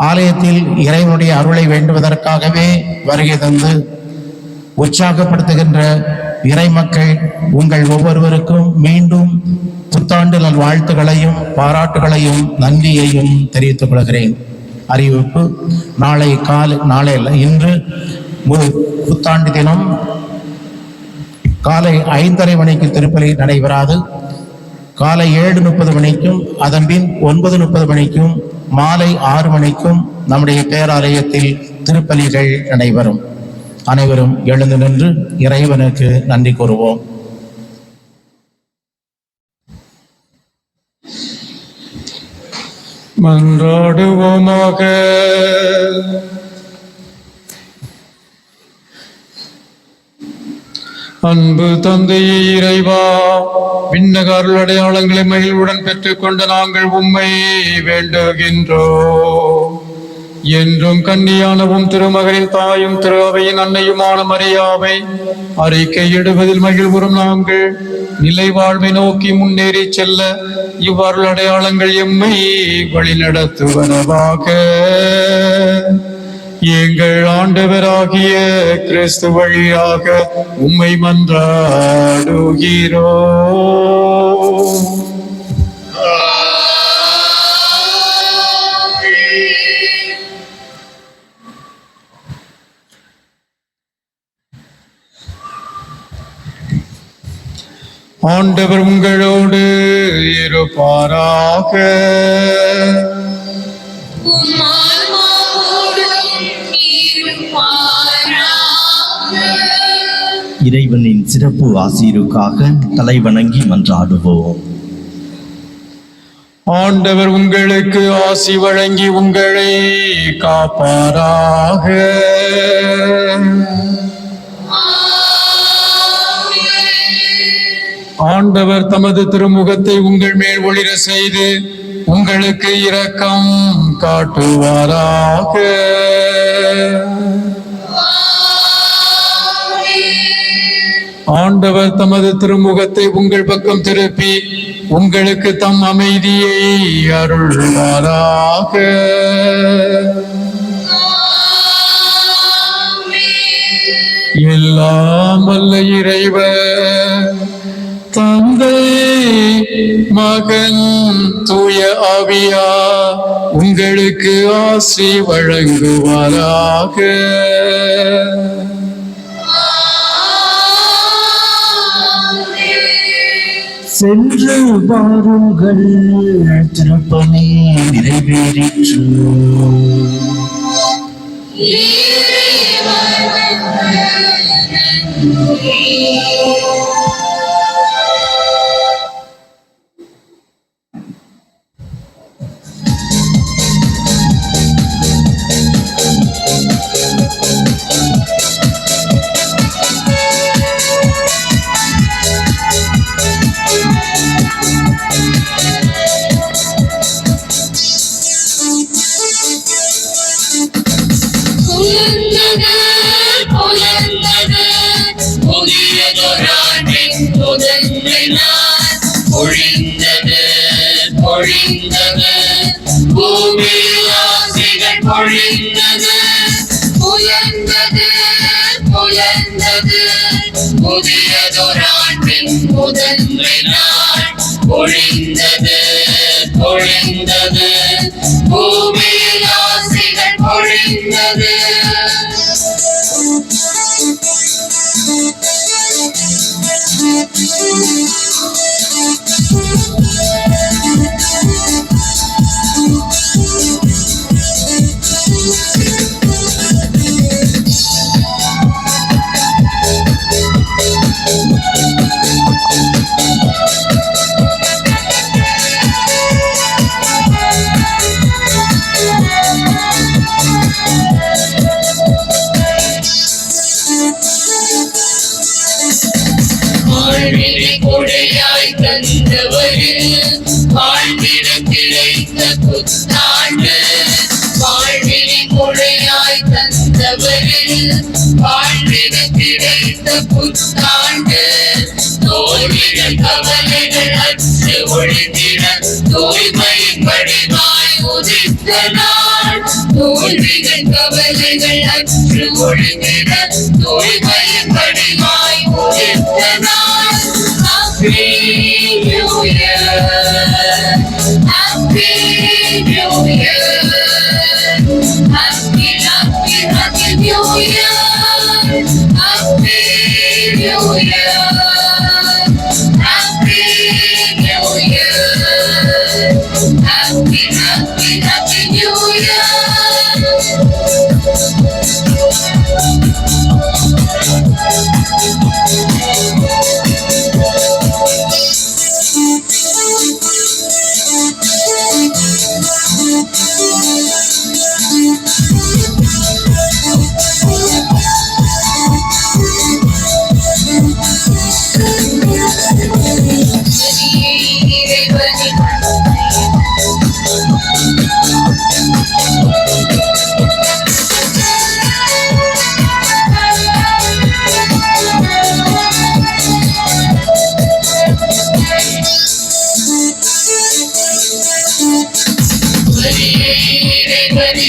ஆலயத்தில் இறைவனுடைய அருளை வேண்டுவதற்காகவே வருகை தந்து உற்சாகப்படுத்துகின்ற இறைமக்கள் உங்கள் ஒவ்வொருவருக்கும் மீண்டும் புத்தாண்டு நல் வாழ்த்துக்களையும் பாராட்டுகளையும் நன்றியையும் தெரிவித்துக் கொள்கிறேன். அறிவிப்பு: இன்று புத்தாண்டு தினம் காலை 5:30 மணிக்கு திருப்பலி நடைபெறாது. காலை 7:30 மணிக்கும் அதன்பின் 9:30 மணிக்கும் மாலை 6 மணிக்கும் நம்முடைய பேராலயத்தில் திருப்பலிகள் நடைபெறும். அனைவரும் எழுந்து நின்று இறைவனுக்கு நன்றி கூறுவோம். மன்றாடுவோமாக. அன்பு தந்தையே இறைவா, விண்ணக அருள் அடையாளங்களை மகிழ்வுடன் பெற்றுக்கொண்டு நாங்கள் உம்மை வேண்டுகின்றோம். என்றும் கன்னியானவும் திருமகனின் தாயும் திரு அவையின் அன்னையுமான மரியாவை அறிக்கையிடுவதில் மகிழ்வுறும் நாங்கள் நிலை வாழ்வை நோக்கி முன்னேறி செல்ல இவ்வாறு அடையாளங்கள் எம்மை வழிநடத்துவனவாக. எங்கள் ஆண்டவராகிய கிறிஸ்து வழியாக உம்மை மன்றாடுகிறோம். ஆண்டவர் உங்களோடு இருப்பாராக. இறைவனின் சிறப்பு ஆசீருக்காக தலைவணங்கி மன்றாடுவோம். ஆண்டவர் உங்களுக்கு ஆசி வழங்கி உங்களை காப்பாராக. ஆண்டவர் தமது திருமுகத்தை உங்கள் மேல் ஒளிர செய்து உங்களுக்கு இரக்கம் காட்டுவாராக. ஆண்டவர் தமது திருமுகத்தை உங்கள் பக்கம் திருப்பி உங்களுக்கு தம் அமைதியை அருள்வாராக. எல்லாம் வல்ல இறைவர் தந்தை மகன் தூய ஆவியா உங்களுக்கு ஆசி வழங்குவாராக. சென்று வாருங்கள், திருப்பணி நிறைவேறிற்று.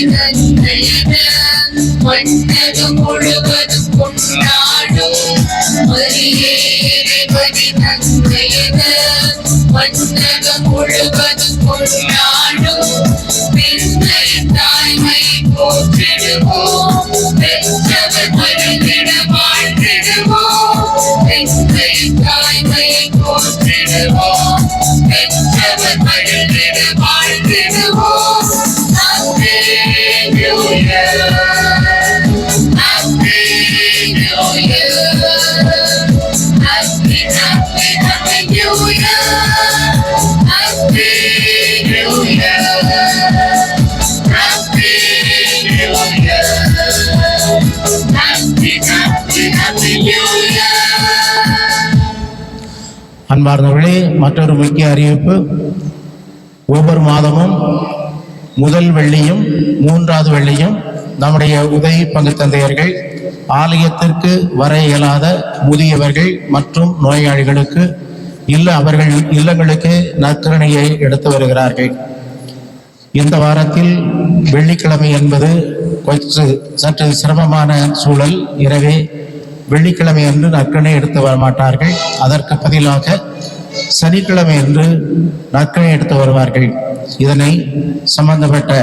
தந்தையென மன்னகம் முழுவதும் கொண்டாடும் மரியே இறைவனின் தந்தையென மன்னகம் முழுவதும் கொண்டாடும் பெண்ணை தாய்மை போற்றிடுவோம் பெற்றவர் மகிழ்ந்திட வாழ்ந்திடுவோம் பெண்ணை தாய்மை போற்றிடுவோம் பெற்றவர் மகிழ்ந்திட வாழ்ந்திடுவோம் Happy New Year Happy New Year Happy New Year Happy New Year Happy New Year. அன்பார்ந்தவர்களே, மற்றொரு முக்கிய அறிவிப்பு. ஒவ்வொரு மாதமும் முதல் வெள்ளியும் மூன்றாவது வெள்ளியும் நம்முடைய உதவி பங்கு தந்தையர்கள் ஆலயத்திற்கு வர இயலாத முதியவர்கள் மற்றும் நோயாளிகளுக்கு அவர்கள் இல்லங்களுக்கு நற்கருணையை எடுத்து வருகிறார்கள். இந்த வாரத்தில் வெள்ளிக்கிழமை என்பது சற்று சிரமமான சூழல். எனவே வெள்ளிக்கிழமை என்று நற்கருணை எடுத்து வர மாட்டார்கள். அதற்கு பதிலாக சனிக்கிழமை என்று நற்கருணை எடுத்து வருவார்கள். இதனை சம்பந்தப்பட்ட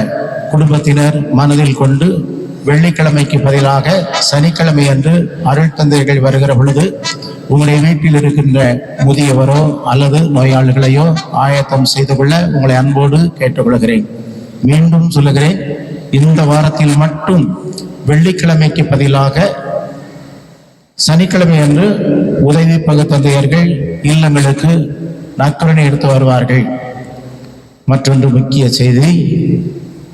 குடும்பத்தினர் மனதில் கொண்டு வெள்ளிக்கிழமைக்கு பதிலாக சனிக்கிழமை அன்று அருள் தந்தைகள் வருகிற பொழுது உங்களுடைய வீட்டில் இருக்கின்ற முதியவரோ அல்லது நோயாளிகளையோ ஆயத்தம் செய்து கொள்ள உங்களை அன்போடு கேட்டுக்கொள்கிறேன். மீண்டும் சொல்லுகிறேன், இந்த வாரத்தில் மட்டும் வெள்ளிக்கிழமைக்கு பதிலாக சனிக்கிழமை அன்று உதவி பங்கு தந்தையர்கள் இல்லங்களுக்கு நற்கருணை எடுத்து வருவார்கள். மற்றொன்று முக்கிய செய்தி,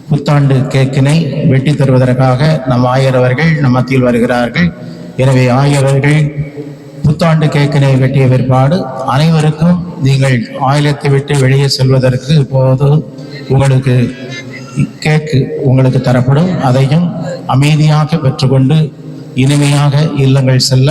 புத்தாண்டு கேக்கினை வெட்டி தருவதற்காக நம் ஆயரவர்கள் நம் மத்தியில் வருகிறார்கள். எனவே ஆயரவர்கள் புத்தாண்டு கேக்கினை வெட்டிய பிற்பாடு அனைவருக்கும் நீங்கள் ஆலயத்தை விட்டு வெளியே செல்வதற்கு இப்போது உங்களுக்கு கேக்கு உங்களுக்கு தரப்படும். அதையும் அமைதியாக பெற்றுக்கொண்டு இனிமையாக இல்லங்கள் செல்ல